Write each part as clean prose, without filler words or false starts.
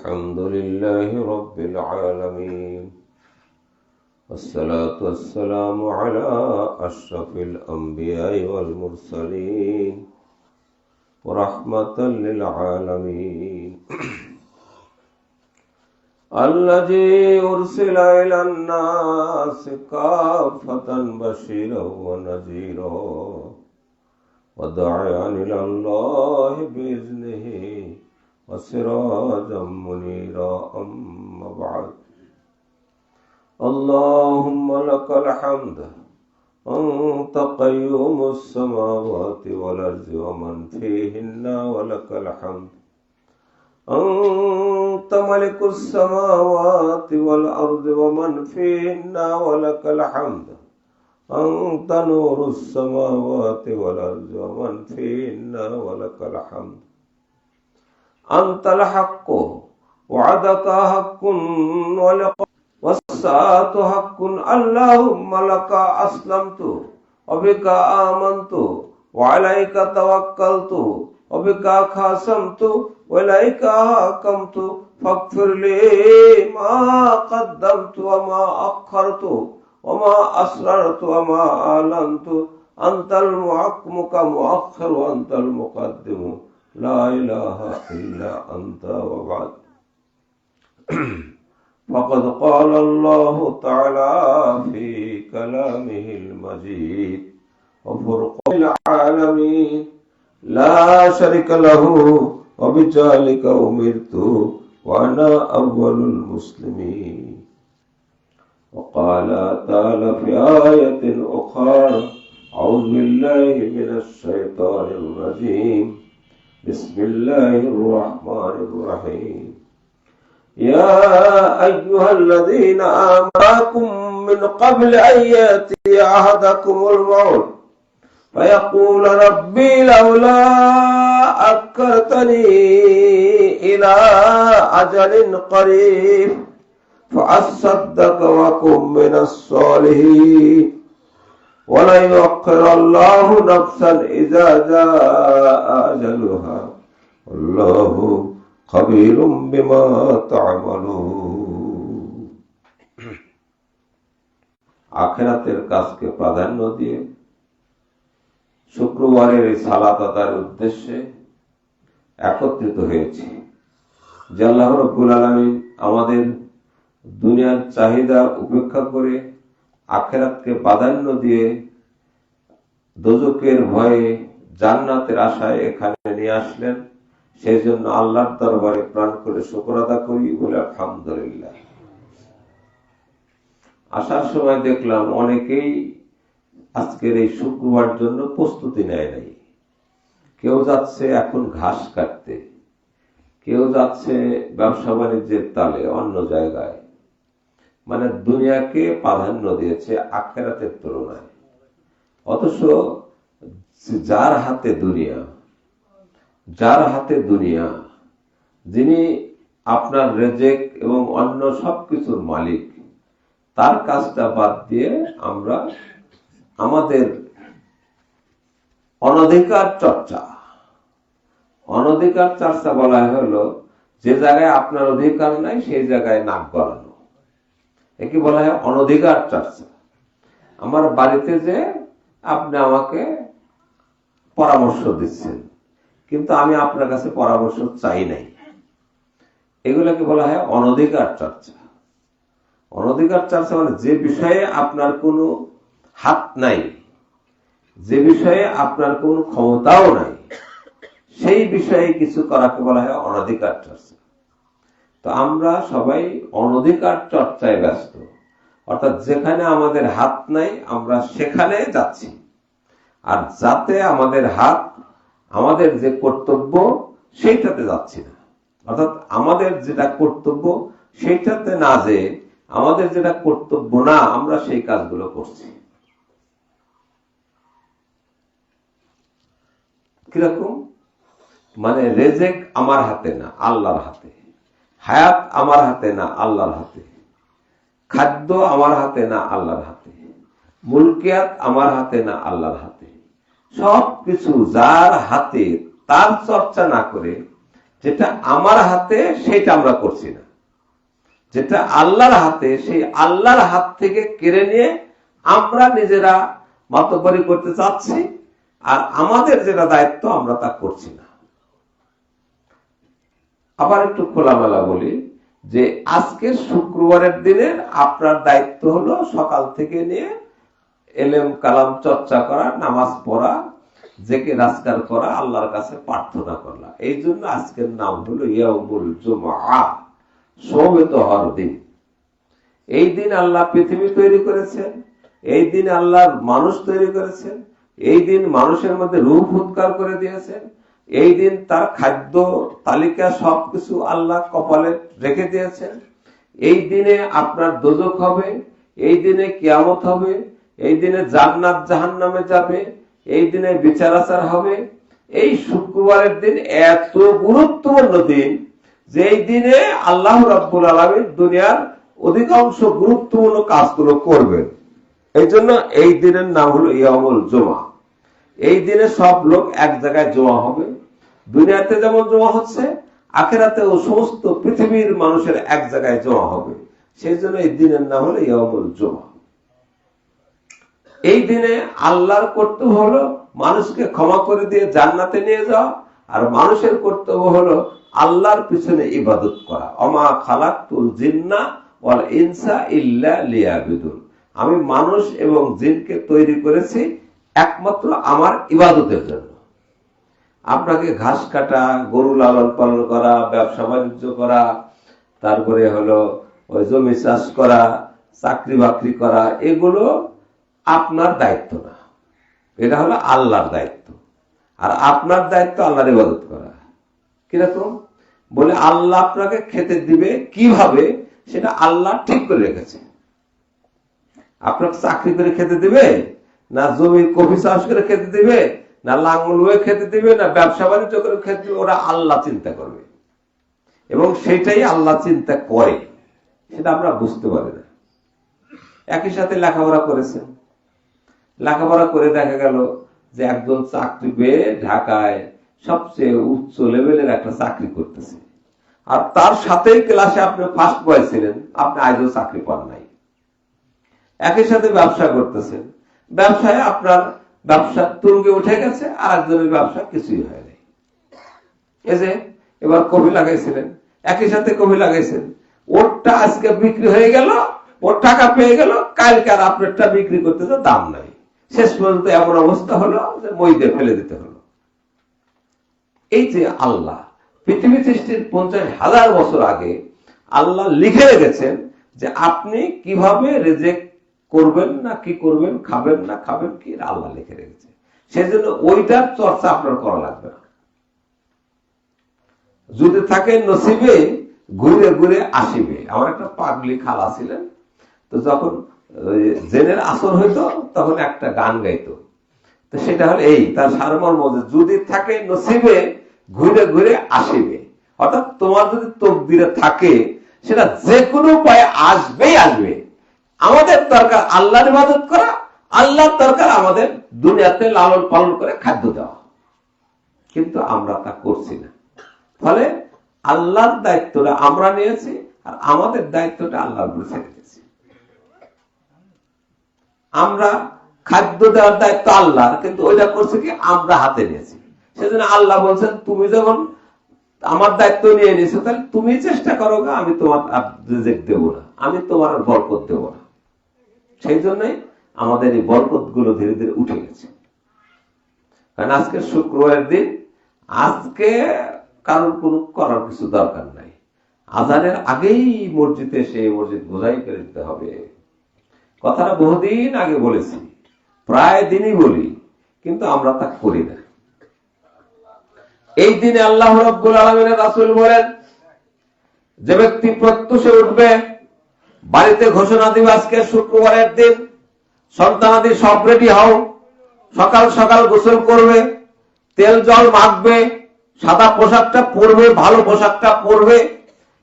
الحمد لله رب العالمين والصلاة والسلام على أشرف الأنبياء والمرسلين ورحمة للعالمين الذي أرسل إلى الناس كافة بشيرا ونذيرا وداعيا إلى الله بإذنه وسراجا منيرا أما بعد اللهم لك الحمد أنت قيوم السماوات والأرض ومن فيهن ولك الحمد أنت ملك السماوات والأرض ومن فيهن ولك الحمد أنت نور السماوات والأرض ومن فيهن ولك الحمد أنت الحق وعدك حق والساعة حق اللهم لك أسلمت وبك آمنت وعليك توكلت وبك خاصمت وإليك حاكمت فاغفر لي ما قدمت وما أخرت وما أسررت وما أعلنت أنت المؤخر وأنت المقدم لا إله إلا أنت وبعد فقد قال الله تعالى في كلامه المجيد وفرقان العالمين لا شريك له وبذلك أمرت وأنا أول المسلمين وقال تعالى في آية أخرى أعوذ بالله من الشيطان الرجيم بسم الله الرحمن الرحيم يا أيها الذين آمنوا من قبل أن يأتي أحدكم الموت فيقول ربي لولا أكرتني إلى أجل قريب فأصدق وأكن من الصالحين ولن يؤخر الله نفسا إذا جاء أجلها والله خبير بما تعملون আখিরাতের কাজকে প্রাধান্য দিয়ে শুক্রবারের এই সালাত আদায়ের উদ্দেশ্যে একত্রিত হয়েছি যে আল্লাহ রাব্বুল আলামিন আমাদের দুনিয়ার চাহিদা উপেক্ষা করে আখিরাতকে প্রাধান্য দিয়ে দোজখের ভয়ে জান্নাতের আশায় এখানে নিয়ে আসলেন। সেই জন্য আল্লাহর দরবারে প্রাণ করে শুকর আদা করি বলে আলহামদুলিল্লাহ। আসার সময় দেখলাম অনেকেই আজকের এই শুক্রবার জন্য প্রস্তুতি নেয় নাই। কেউ যাচ্ছে এখন ঘাস কাটতে, কেউ যাচ্ছে ব্যবসা বাণিজ্যের তালে অন্য জায়গায়, মানে দুনিয়াকে প্রাধান্য দিয়েছে আখিরাতের তুলনায়। অথচ যার হাতে দুনিয়া, যিনি আপনার রেজেক এবং অন্য সবকিছুর মালিক, তার কাজটা বাদ দিয়ে আমরা আমাদের অনধিকার চর্চা বলা হলো যে জায়গায় আপনার অধিকার নাই সেই জায়গায় নাক গলানো, একে বলা হয় অনধিকার চর্চা। আমার বাড়িতে যে আপনি আমাকে পরামর্শ দিচ্ছেন কিন্তু আমি আপনার কাছে পরামর্শ চাই নাই, এগুলোকে বলা হয় অনধিকার চর্চা। অনধিকার চর্চা মানে যে বিষয়ে আপনার কোনো হাত নাই, যে বিষয়ে আপনার কোনো ক্ষমতাও নাই, সেই বিষয়ে কিছু করাকে বলা হয় অনধিকার চর্চা। তো আমরা সবাই অনধিকার চর্চায় ব্যস্ত, অর্থাৎ যেখানে আমাদের হাত নাই আমরা সেখানে যাচ্ছি, আর যাতে আমাদের হাত, আমাদের যে কর্তব্য সেইটাতে যাচ্ছি না। অর্থাৎ আমাদের যেটা কর্তব্য সেইটাতে না যে আমাদের যেটা কর্তব্য না আমরা সেই কাজগুলো করছি। কিরকম? মানে রেজেক আমার হাতে না আল্লাহর হাতে, হায়াত আমার হাতে না আল্লাহর হাতে, খাদ্য আমার হাতে না আল্লাহর হাতে, মুলকিয়াত আমার হাতে না আল্লাহর হাতে। সবকিছু যার হাতে, তার চর্চা না করে যেটা আমার হাতে সেটা আমরা করছি না, যেটা আল্লাহর হাতে সেই আল্লাহর হাত থেকে কেড়ে নিয়ে আমরা নিজেরা মাতব্বরি করতে চাচ্ছি, আর আমাদের যেটা দায়িত্ব আমরা তা করছি না। আবার একটু খোলামেলা বলি যে আজকে শুক্রবারের দিনের আপনার দায়িত্ব হলো সকাল থেকে নিয়ে এলেম কালাম চর্চা করা, নামাজ পড়া, জেকে রাজগার করা, আল্লাহর কাছে প্রার্থনা করা। এই জন্য আজকের নাম হলো ইয়াউমুল জুমআ, সমবেত হওয়ার দিন। এই দিন আল্লাহ পৃথিবী তৈরি করেছেন, এই দিন আল্লাহ মানুষ তৈরি করেছেন, এই দিন মানুষের মধ্যে রূহ ফুৎকার করে দিয়েছেন, এই দিন তার খাদ্য তালিকা সবকিছু আল্লাহ কপালে রেখে দিয়েছেন। এই দিনে আপনার দোজখ হবে, এই দিনে কিয়ামত হবে, এই দিনে জান্নাত জাহান্নামে যাবে, এই দিনে বিচার আচার হবে। এই শুক্রবারের দিন এত গুরুত্বপূর্ণ দিন যে এই দিনে আল্লাহ রাব্বুল আলামিন দুনিয়ার অধিকাংশ গুরুত্বপূর্ণ কাজগুলো করবেন। এই জন্য এই দিনের নাম হলো ইয়াউমুল জুমআ। এই দিনে সব লোক এক জায়গায় জমা হবে। দুনিয়াতে যেমন জমা হচ্ছে, আখিরাতেও সমস্ত পৃথিবীর মানুষের এক জায়গায় জমা হবে। সেই জন্য এই দিনের নাম হলো ইয়াউমুল জুমআ। এই দিনে আল্লাহর কর্তব্য হলো মানুষকে ক্ষমা করে দিয়ে জান্নাতে নিয়ে যাওয়া, আর মানুষের কর্তব্য হলো আল্লাহর পিছনে ইবাদত করা। ওমা খালাকতুল জিন্না ওয়াল ইনসা ইল্লা লিয়াবুদুন, আমি মানুষ এবং জিনকে তৈরি করেছি একমাত্র আমার ইবাদতের জন্য। আপনাকে ঘাস কাটা, গরু লালন পালন করা, ব্যবসা বাণিজ্য করা, তারপরে হলো ওই জমি চাষ করা, চাকরি বাকরি করা, এগুলো আপনার দায়িত্ব না, এটা হলো আল্লাহর দায়িত্ব। আর আপনার দায়িত্ব আল্লাহর ইবাদত করা। কিরকম বলে, আল্লাহ আপনাকে খেতে দিবে কিভাবে সেটা আল্লাহ ঠিক করে রেখেছে। আপনাকে চাকরি করে খেতে দিবে, না জমি কফি চাষ করে খেতে দিবে, না লাঙ্গল বয়ে খেতে দিবে, না ব্যবসা বাণিজ্য করে খেতে দিবে, ওরা আল্লাহ চিন্তা করবে। এবং সেটাই আল্লাহ চিন্তা করে, সেটা আমরা বুঝতে পারি না। একই সাথে লেখাপড়া করেছেন, লেখাপড়া করে দেখা গেল যে একজন চাকরি পেয়ে ঢাকায় সবচেয়ে উচ্চ লেভেলের একটা চাকরি করতেছে, আর তার সাথেই ক্লাসে আপনি ফার্স্ট বয় ছিলেন, আপনি আজও চাকরি পান নাই। একই সাথে ব্যবসা করতেছেন, ব্যবসায় আপনার ব্যবসা তুঙ্গে উঠে গেছে, আর একজনের ব্যবসা কিছুই হয় নাই। এই যে এবার কফি লাগাইছিলেন, একই সাথে কফি লাগাইছেন, ওরটা আজকে বিক্রি হয়ে গেল, ওর টাকা পেয়ে গেল, কালকে আর আপনারটা বিক্রি করতে তো দাম নাই। শেষ পর্যন্ত এমন অবস্থা হলো যে মই দিয়ে ফেলে দিতে হলো। এই যে আল্লাহ পৃথিবী সৃষ্টির 50,000 বছর আগে আল্লাহ লিখে রেখেছেন যে আপনি কিভাবে রিজেক্ট করবেন, না কি করবেন, খাবেন না খাবেন কি, আল্লাহ লিখে রেখেছে। সেজন্য ওইটার চর্চা আপনার করা লাগবে না। যদি থাকে নসিবে ঘুরে ঘুরে আসিবে। আমার একটা পাগলি খালা ছিলেন, তো যখন জেনের আসর হইতো তখন একটা গান গাইতো, তো সেটা হলো এই তার সারমর্ম, যদি থাকে নসিবে ঘুরে ঘুরে আসিবে। অর্থাৎ তোমার যদি তকদিরে থাকে সেটা যে কোনো উপায়ে আসবেই আসবে। আমাদের দরকার আল্লাহর ইবাদত করা, আল্লাহর দরকার আমাদের দুনিয়াতে লালন পালন করে খাদ্য দেওয়া, কিন্তু আমরা তা করছি না। ফলে আল্লাহর দায়িত্বটা আমরা নিয়েছি, আর আমাদের দায়িত্বটা আল্লাহর উপর ছেড়ে দিয়েছি। আমরা খাদ্য দেওয়ার দায়িত্ব আল্লাহর, কিন্তু ওইটা করছে কি আমরা হাতে নিয়েছি। সেজন্য আল্লাহ বলছেন, তুমি যখন আমার দায়িত্ব নিয়ে নিয়েছো, তাহলে তুমি চেষ্টা করো, আমি তোমার রিজিক দেবো না, আমি তোমার বরকত দেবো না। সেই জন্যই আমাদের এই বরকত গুলো ধীরে ধীরে উঠে গেছে। কারণ আজকে শুক্রবারের দিন, আজকে কারোর কোনো করার কিছু দরকার নাই। আজানের আগেই মসজিদে এসে মসজিদ বোঝাই করে দিতে হবে। কথাটা বহুদিন আগে বলেছি, প্রায় দিনই বলি, কিন্তু আমরা তা করি না। এই দিনে আল্লাহ রাব্বুল আলামিনের রাসূল বলেন, যে ব্যক্তি প্রত্যুষে উঠবে, বাড়িতে ঘোষণা দিবে আজকে শুক্রবারের দিন, সন্তানাদি সব রেডি হও, সকাল সকাল গোসল করবে, তেল জল মাখবে, সাদা পোশাকটা পরবে, ভালো পোশাকটা পরবে,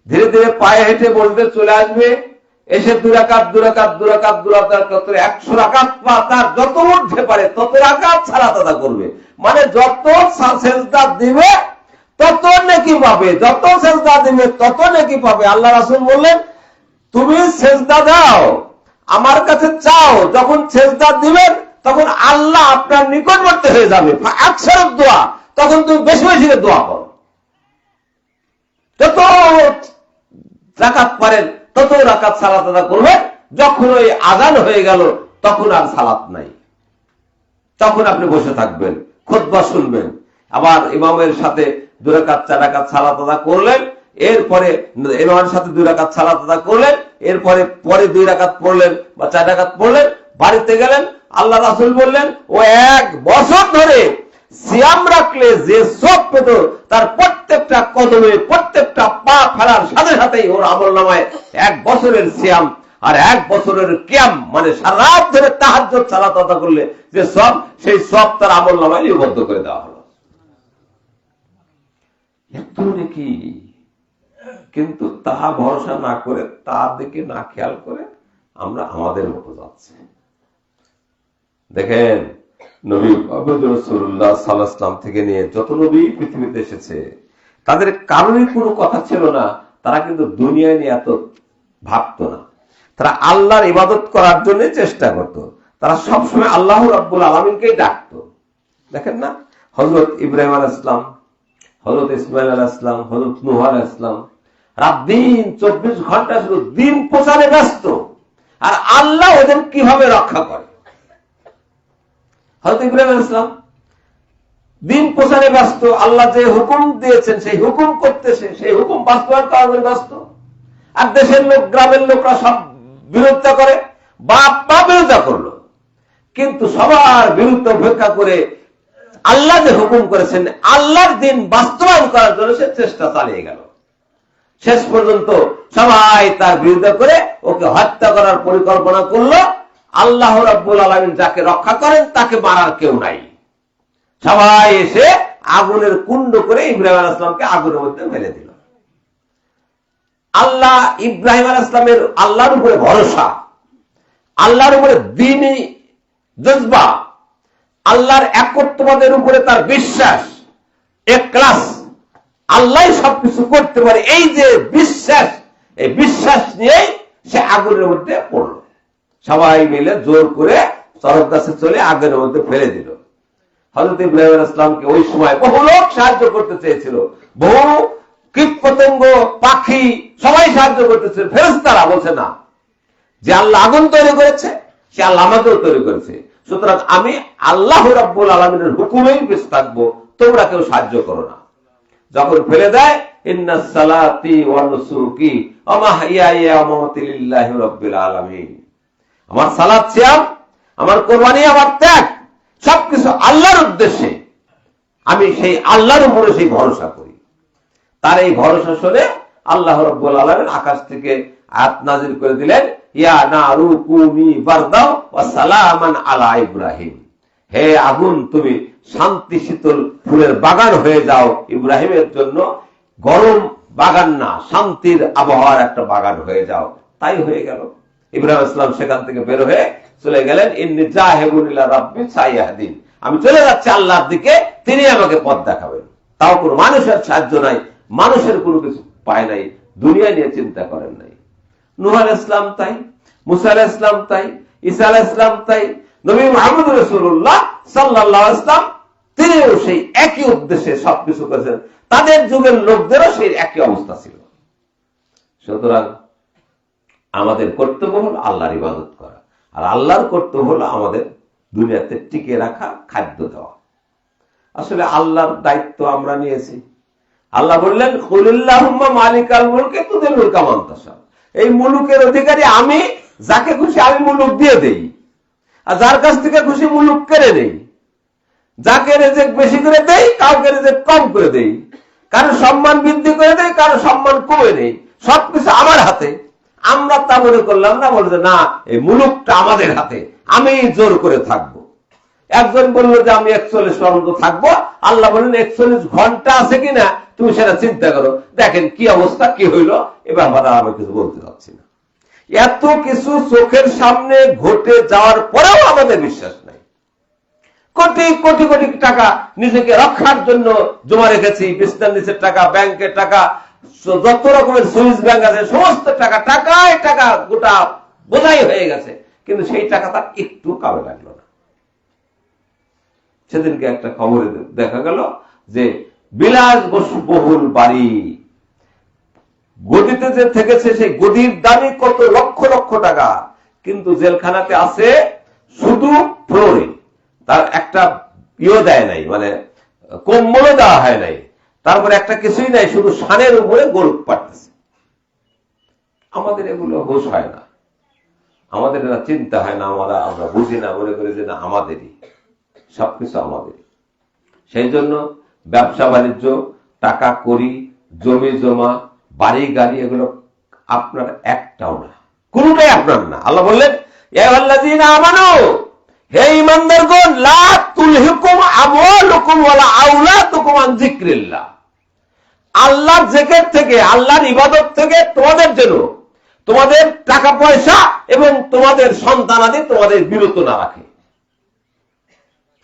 ধীরে ধীরে পায়ে হেঁটে মসজিদে চলে আসবে, এসে 2 রাকাত 100 রাকাত বা তার যত উঠতে পারে তত রাকাত সালাত আদা করবে। মানে যত সেজদা দিবে তত নেকি পাবে, যত সেজদা দিবে তত নেকি পাবে। আল্লাহ রাসূল বললেন, তুমি সেজদা দাও, আমার কাছে চাও, যখন সেজদা দিবেন তখন আল্লাহ আপনার নিকটবর্তী হয়ে যাবে। আকসারুদ দোয়া, তখন তুমি বেশি বেশি দোয়া করো, যত রাকাত পারেন তত রাকাত সালাত আদা করবেন। যখন ওই আযান হয়ে গেল তখন আর সালাত নাই, তখন আপনি বসে থাকবেন, খুতবা শুনবেন। আবার ইমামের সাথে 2 রাকাত 4 রাকাত সালাত আদা করলেন, এরপরে ইমামের সাথে 2 রাকাত সালাত আদা করলেন, এরপরে 2 রাকাত পড়লেন বা 4 রাকাত পড়লেন, বাড়িতে গেলেন। আল্লাহ রাসূল বললেন, ও 1 বছর ধরে সিয়াম রাখলে যে সব পেত, তার প্রত্যেকটা কদমে প্রত্যেকটা পা ফেলার সাথে সাথেই ওর আমলনামায় 1 বছরের সিয়াম আর 1 বছরের কিয়াম, মানে সারা রাত ধরে তাহাজ্জুদ সালাত আদা করলে যে সব, সেই সব তার আমলনামায় লিপিবদ্ধ করে দেওয়া হলো। এত নাকি, কিন্তু তাহা ভরসা না করে, তার দিকে না খেয়াল করে আমরা আমাদের মতো যাচ্ছি। দেখেন, নবী মুহাম্মদ রাসূলুল্লাহ সাল্লাল্লাহু আলাইহি ওয়াসাল্লাম থেকে নিয়ে যত নবী পৃথিবীতে এসেছে, তাদের কারোরই কোনো কথা ছিল না তারা কিন্তু দুনিয়ায় নিয়ে এত ভাবতো না। তারা আল্লাহর ইবাদত করার জন্য চেষ্টা করত, তারা সবসময় আল্লাহ রাব্বুল আলামিনকেই ডাকতো। দেখেন না, হযরত ইব্রাহিম আলাইহিস সালাম, হযরত ইসমাঈল আলাইহিস সালাম, হযরত নূহ আলাইহিস সালাম রাত দিন 24 ঘন্টা শুধু দিন প্রচারে ব্যস্ত, আর আল্লাহ ওদের কিভাবে রক্ষা করে। হযরত ইব্রাহিম আলাইহিস সালাম দিন প্রচারে ব্যস্ত, আল্লাহ যে হুকুম দিয়েছেন সেই হুকুম করতেছে, সেই হুকুম বাস্তবায়ন করার জন্য ব্যস্ত। আর দেশের লোক, গ্রামের লোকরা সব বিরোধিতা করে, বাপ মা বিরোধিতা করলো, কিন্তু সবার বিরুদ্ধে উপেক্ষা করে আল্লাহ যে হুকুম করেছেন আল্লাহর দিন বাস্তবায়ন করার জন্য সে চেষ্টা চালিয়ে গেল। শেষ পর্যন্ত সবাই তার বিরোধিতা করে ওকে হত্যা করার পরিকল্পনা করলো। আল্লাহ রাব্বুল আলামিন যাকে রক্ষা করেন তাকে মারার কেউ নাই। সবাই এসে আগুনের কুণ্ড করে ইব্রাহিম আলাইহিস সালামকে আগুনের মধ্যে ফেলে দিল। আল্লাহ ইব্রাহিম আলাইহিস সালামের আল্লাহর উপরে ভরসা, আল্লাহর উপরে দ্বীনি জজবা, আল্লাহর একত্ববাদের উপরে তার বিশ্বাস, ইখলাস, আল্লাহ সবকিছু করতে পারে, এই যে বিশ্বাস, এই বিশ্বাস নিয়ে সে আগুনের মধ্যে পড়ল। সবাই মিলে জোর করে চরক গাছে চলে আগুনের মধ্যে ফেলে দিল। হযরত ইব্রাহিম আলাইহিস সালামকে ওই সময় বহু লোক সাহায্য করতে চেয়েছিল, বহু কীট পতঙ্গ, পাখি সবাই সাহায্য করতেছিল। ফেরেশতারা বলছে না, যে আল্লাহ আগুন তৈরি করেছে সে আল্লাহ আমাকেও তৈরি করেছে, সুতরাং আমি আল্লাহ রাব্বুল আলামিনের হুকুমেই বেঁচে থাকবো, তোমরা কেউ সাহায্য করো না। যখন ফেলে দেয়, ইন্নাস সালাতি ওয়া নুসুকি ওয়া মাহইয়ায়া ওয়া মামাতি লিল্লাহি রাব্বিল আলামিন, আমার সালাত, সিয়াম, আমার কুরবানি, আমার ত্যাগ সবকিছু আল্লাহর উদ্দেশ্যে, আমি সেই আল্লাহর উপরে সেই ভরসা করি। তার এই ভরসা শুনে আল্লাহ রাব্বুল আলামিন আকাশ থেকে আয়াত নাযিল করে দিলেন, ইয়া নারু কুনি বারদাও ওয়া সালামান আলা ইব্রাহিম, হে আগুন তুমি শান্তি শীতল ফুলের বাগান হয়ে যাও, ইব্রাহিমের জন্য গরম বাগান না, শান্তির আবহাওয়ার একটা বাগান হয়ে যাও। তাই হয়ে গেল। ইব্রাহিম আলাইহিস সালাম সেখান থেকে বের হয়ে চলে গেলেন, ইন্নী জাহিবুন ইলা রাব্বি সাইয়াহদিন, আমি চলে যাচ্ছি আল্লাহর দিকে, তিনি আমাকে পথ দেখাবেন। তাও কোনো মানুষের সাহায্য নাই, মানুষের কোনো কিছু পায় নাই, দুনিয়া নিয়ে চিন্তা করেন নাই। নূহ আলাইহিস সালাম তাই, মুসা আলাইহিস সালাম তাই, ঈসা আলাইহিস সালাম তাই, নবী মুহাম্মদ রাসূলুল্লাহ সাল্লাল্লাহু আলাইহি ওয়াসাল্লাম তিনিও সেই একই উদ্দেশ্যে সবকিছু করেছেন। তাদের যুগের লোকদেরও সেই একই অবস্থা ছিল। সুতরাং আমাদের কর্তব্য হলো আল্লাহর ইবাদত করা, আর আল্লাহর কর্তব্য হলো আমাদের দুনিয়াতে টিকে রাখা, খাদ্য দেওয়া। আসলে আল্লাহর দায়িত্ব আমরা নিয়েছি। আল্লাহ বললেন, কুলিল্লাহুম্মা মালিকাল মুলকি তুতিল মুলকা মান তাশা, এই মুলুকের অধিকারী আমি, যাকে খুশি আমি মুলুক দিয়ে দেই, আর যার কাছ থেকে খুশি মুলুক কেড়ে নেই। যাকে রেজেক বেশি করে দেই, কাউকে রেজেক কম করে দেই, কারো সম্মান বৃদ্ধি করে দেই, কারো সম্মান কমে নেই, সবকিছু আমার হাতে। আমরা তা মনে করলাম না, বলছে না, এই মুলুকটা আমাদের হাতে, আমি জোর করে থাকবো। একজন বললো যে আমি 41 পর্যন্ত থাকবো, আল্লাহ বললেন 41 ঘন্টা আছে কিনা তুমি সেটা চিন্তা করো। দেখেন কি অবস্থা, কি হইলো, এবার আমরা আমি কিছু বলতে চাচ্ছি না। এত কিছু চোখের সামনে ঘটে যাওয়ার পরেও আমাদের বিশ্বাস নাই। কোটি কোটি কোটি টাকা নিজেকে রক্ষার জন্য জমা রেখেছি, বিছনার নিচের টাকা, ব্যাংকের টাকা, যত রকমের সুইস ব্যাংক আছে সমস্ত টাকা, টাকায় টাকা গোটা বোঝাই হয়ে গেছে, কিন্তু সেই টাকা তার একটু কামে লাগলো না। সেদিনকে একটা খবরে দেখা গেল যে বিলাস বহুল বাড়ি গদিতে যে থেকেছে, সেই গদির দামই কত লক্ষ লক্ষ টাকা, কিন্তু জেলখানাতে আছে শুধু ফ্লোরে, তার একটা দেয় নাই, মানে কম্বলও দেওয়া হয় নাই, তারপরে একটা কিছুই নাই, শুধু শানের উপরে গোল পাঠতেছে। আমাদের এগুলো হোশ হয় না, আমাদের এটা চিন্তা হয় না, আমরা বুঝি না, মনে করি যে না আমাদেরই সবকিছু আমাদের। সেই জন্য ব্যবসা বাণিজ্য, টাকা করি, জমি জমা, বাড়ি গাড়ি, এগুলো আপনার একটাও না, কোনটাই আপনার না। আল্লাহ বললেন আমানু, হে ঈমানদারগণ, লা তুলহিকুম আমওয়ালুকুম ওয়ালা আওলাদুকুম আন যিকরিল্লাহ, আল্লাহর জিকির থেকে, আল্লাহর ইবাদত থেকে তোমাদের জন্য তোমাদের টাকা পয়সা এবং তোমাদের সন্তানাদি তোমাদের বিরত না রাখে।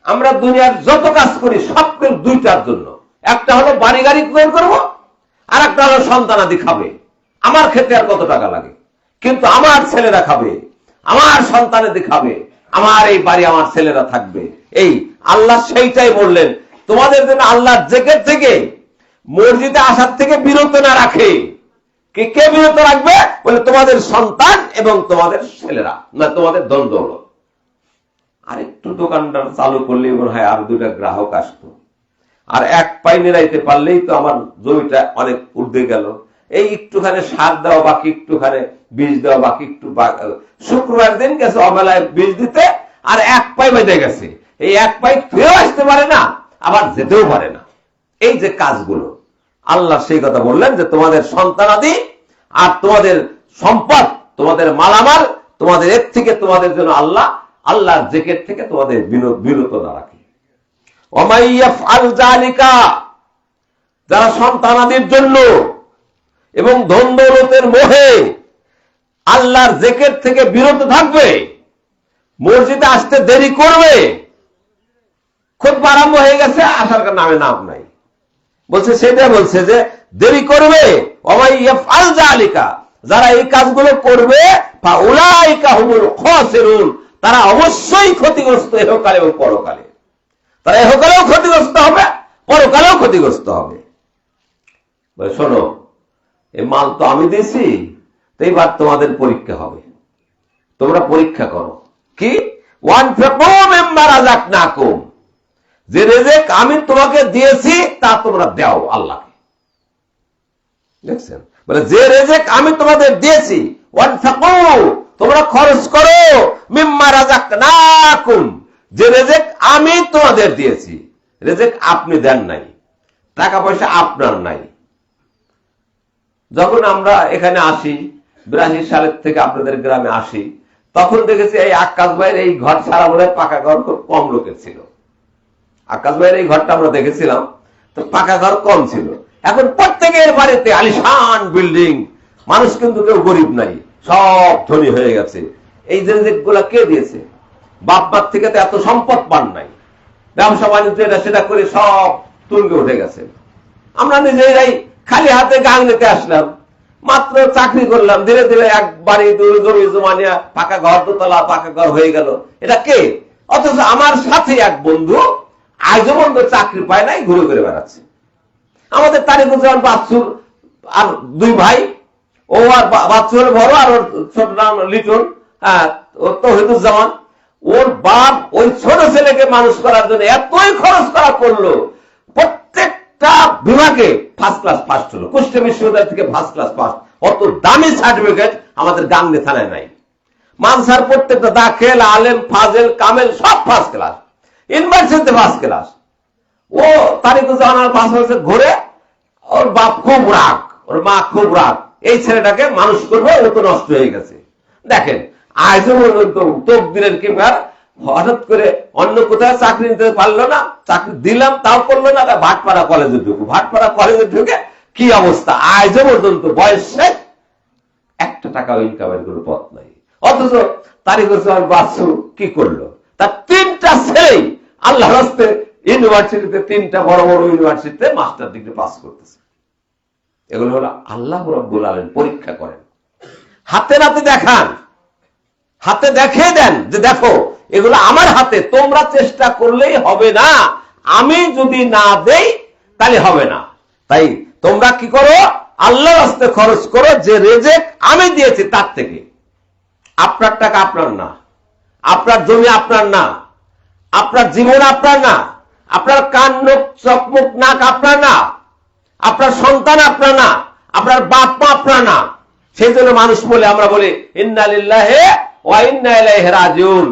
আমরা দুনিয়ার যত কাজ করি সব দুইটার জন্য, একটা হলো বাড়ি গাড়ি তৈরি করবো, আর একটা হলো সন্তানাদি খাবে। আমার খেতে আর কত টাকা লাগে, কিন্তু আমার ছেলেরা খাবে, আমার সন্তানাদি খাবে, আমার এই বাড়ি আমার ছেলেরা থাকবে। এই আল্লাহ সেইটাই বললেন, তোমাদের জন্য আল্লাহর জিকির থেকে, মসজিদে আসার থেকে বিরত না রাখে। কে বিরত রাখবে? বলে তোমাদের সন্তান এবং তোমাদের ছেলেরা, না তোমাদের দ্বন্দ্ব হলো। আরেকটু দোকানটা চালু করলেই মনে হয় আর দুইটা গ্রাহক আসতো, আর এক পাই নিরাইতে পারলেই তো আমার জমিটা অনেক ঊর্ধ্বে গেল। এই একটুখানি সার দেওয়া বাকি, একটুখানি বীজ দেওয়া বাকি, একটু শুক্রবার দিন গেছে অবেলায় বীজ দিতে, আর এক পাই বেঁধে গেছে। এই এক পাই ফিরেও আসতে পারে না, আবার যেতেও পারে না। এই যে কাজগুলো, আল্লাহ সেই কথা বললেন যে তোমাদের সন্তানাদি আর তোমাদের সম্পদ, তোমাদের মালামাল, তোমাদের এর থেকে তোমাদের জন্য আল্লাহর জিকির থেকে তোমাদের বিরত না রাখে। ওমাইয়াফআল যালিকা, যারা সন্তানাদির জন্য এবং ধন দৌলতের মোহে আল্লাহর জিকির থেকে বিরত থাকবে, মসজিদে আসতে দেরি করবে, খুব আরম্ভ হয়ে গেছে, আসার নামে নাম নাই, বলছে সেটা বলছে যে দেরি করবে। ওমাইয়াফআল যালিকা, যারা এই কাজগুলো করবে, ফাউলাইকা হুমুল খাসিরুন, তারা অবশ্যই ক্ষতিগ্রস্ত ইহকালে এবং পরকালে। তারা ইহকালেও ক্ষতিগ্রস্ত হবে, পরকালেও ক্ষতিগ্রস্ত হবে। শোনো, এই মাল তো আমি দিয়েছি, তো এইবার তোমাদের পরীক্ষা হবে, তোমরা পরীক্ষা করো। কি? ওয়ানফিকু মিম্মা রাযাকনাকুম, যে রিজিক আমি তোমাকে দিয়েছি তা তোমরা দাও আল্লাহকে। দেখছেন, বলে যে রিজিক আমি তোমাদের দিয়েছি, ওয়ানফিকু, তোমরা খরচ করো, মিম্মা রাযাকনাকুম, যে রিজিক আমি তোমাদের দিয়েছি। রিজিক আপনি দেন নাই, টাকা পয়সা আপনার নাই। যখন আমরা এখানে আসি, 82 সালের থেকে আপনাদের গ্রামে আসি, তখন দেখেছি এই আকাশ ভাইয়ের এই ঘর ছাড়া বলে পাকা ঘর খুব কম লোকের ছিল। আকাশ ভাইয়ের এই ঘরটা আমরা দেখেছিলাম, তো পাকা ঘর কম ছিল। এখন প্রত্যেকের বাড়িতে আলিশান বিল্ডিং, মানুষ কিন্তু কেউ গরিব নাই, সব ধনী হয়ে গেছে। এই জিনিসগুলা কে দিয়েছে? বাপ মার থেকে তো এত সম্পদ পান নাই, ব্যবসা বাণিজ্য এটা সেটা করে সব তুঙ্গে উঠে গেছে। আমরা নিজেরাই খালি হাতে গাং নিতে আসলাম, মাত্র চাকরি করলাম, ধীরে ধীরে এক বাড়ি জমি জমা নিয়ে পাকা ঘর, দোতলা পাকা ঘর হয়ে গেল। এটা কে? অথচ আমার সাথে এক বন্ধু আজও বন্ধু চাকরি পায় নাই, ঘুরে ঘুরে বেড়াচ্ছে। আমাদের তারিকুজ্জামান বাচ্চুর আর দুই ভাই, ও আর বাচ্চুর বড়, আর ওর ছোট নাম লিটন, ওর তৌহিদুজ্জামান। ওর বাপ ওই ছোট ছেলেকে মানুষ করার জন্য এতই খরচ করা করলো, প্রত্যেকটা বিভাগে ফার্স্ট ক্লাস পাস হলো, কুষ্টিয়া বিশ্ববিদ্যালয় থেকে ফার্স্ট ক্লাস পাস। অত দামি সার্টিফিকেট আমাদের গাঙ্গে থানায় নাই। মানসার প্রত্যেকটা দাখিল, আলেম, ফাজেল, কামেল সব ফার্স্ট ক্লাস, ইউনিভার্সিটিতে ফার্স্ট ক্লাস। ও তারিকুজ্জামান পাস হয়েছে ঘুরে, ওর বাপ খুব রাগ, ওর মা খুব রাগ, এই ছেলেটাকে মানুষ করবে, ও তো নষ্ট হয়ে গেছে। দেখেন আজও পর্যন্ত তকদিরের কিংবার হঠাৎ করে অন্য কোথাও চাকরি নিতে পারলো না, চাকরি দিলাম তাও করলো না, ভাটপাড়া কলেজে ঢুকে, ভাটপাড়া কলেজে ঢুকে কি অবস্থা, আজও পর্যন্ত বয়সে একটা টাকা ইনকামের কোনো পথ নাই। অথচ তারিকুজ্জামান বাচ্চু কি করলো, তার 3টা ছেলেই আল্লাহর রাস্তে ইউনিভার্সিটিতে 3টা বড় বড় ইউনিভার্সিটিতে মাস্টার ডিগ্রি পাস করতেছে। এগুলো হলো আল্লাহ রাব্বুল আলামিন পরীক্ষা করেন, হাতে নাতে দেখান, হাতে দেখে দেন যে দেখো এগুলো আমার হাতে, তোমরা চেষ্টা করলেই হবে না, আমি যদি না দেই তাহলে হবে না। তাই তোমরা কি করো, আল্লাহর রাস্তায় খরচ করো, যে রেজেক আমি দিয়েছি তার থেকে। আপনার টাকা আপনার না, আপনার জমি আপনার না, আপনার জীবন আপনার না, আপনার কান নখ চোখ মুখ নাক আপনার না, আপনার সন্তান আপনার না, আপনার বাপ মা আপনার না। সেই জন্য মানুষ বলে, আমরা বলি ইন্না লিল্লাহি ওয়া ইন্না ইলাইহি রাজিউন।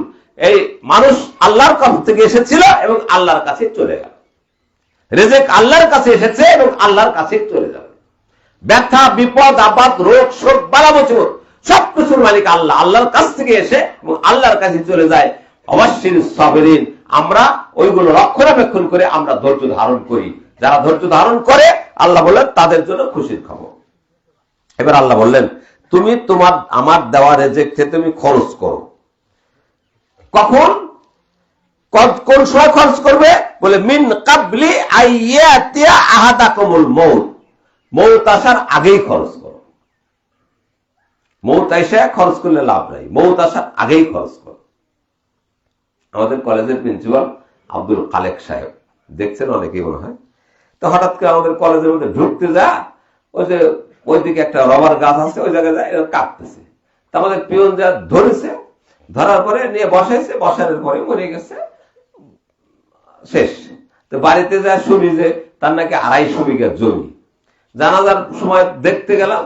এই মানুষ আল্লাহর কাছ থেকে এসেছিল এবং আল্লাহর কাছে চলে গেল। রিজিক আল্লাহর কাছে এসেছে এবং আল্লাহর কাছে চলে যাবে। ব্যথা বিপদ আপদ রোগ শোক বালা মুসিবত সবকিছুর মালিক আল্লাহ, আল্লাহর কাছ থেকে এসে এবং আল্লাহর কাছে চলে যায়। অবশ্যই সাবিরিন, আমরা ওইগুলো রক্ষণাবেক্ষণ করে আমরা ধৈর্য ধারণ করি। যারা ধৈর্য ধারণ করে আল্লাহ বললেন তাদের জন্য খুশির খবর। এবার আল্লাহ বললেন তুমি তোমার আমার দেওয়া রিজিক থেকে তুমি খরচ করো। কখন, কোন সময় খরচ করবে বলে মিন কাবলি আইয়াতিয়া আহাদাকুমুল মউত, মউত আসার আগেই খরচ করো। মউত এসে খরচ করলে লাভ নাই, মউত আসার আগেই খরচ করো। আমাদের কলেজের প্রিন্সিপাল আব্দুল কালেক সাহেব, দেখছেন অনেকেই মনে হয়, তো হঠাৎ করে আমাদের কলেজের মধ্যে ঢুকতে যা, ওই যে ওইদিকে একটা রবার গাছ আছে, ওই জায়গায় যায় কাটতেছে। তা আমাদের পিয়ন যা ধরেছে, ধরার পরে নিয়ে বসাইছে, বসানোর পরে মরে গেছে, শেষ। তো বাড়িতে যা শুনি যে তার নাকি 250 বিঘা জমি। জানাজার সময় দেখতে গেলাম,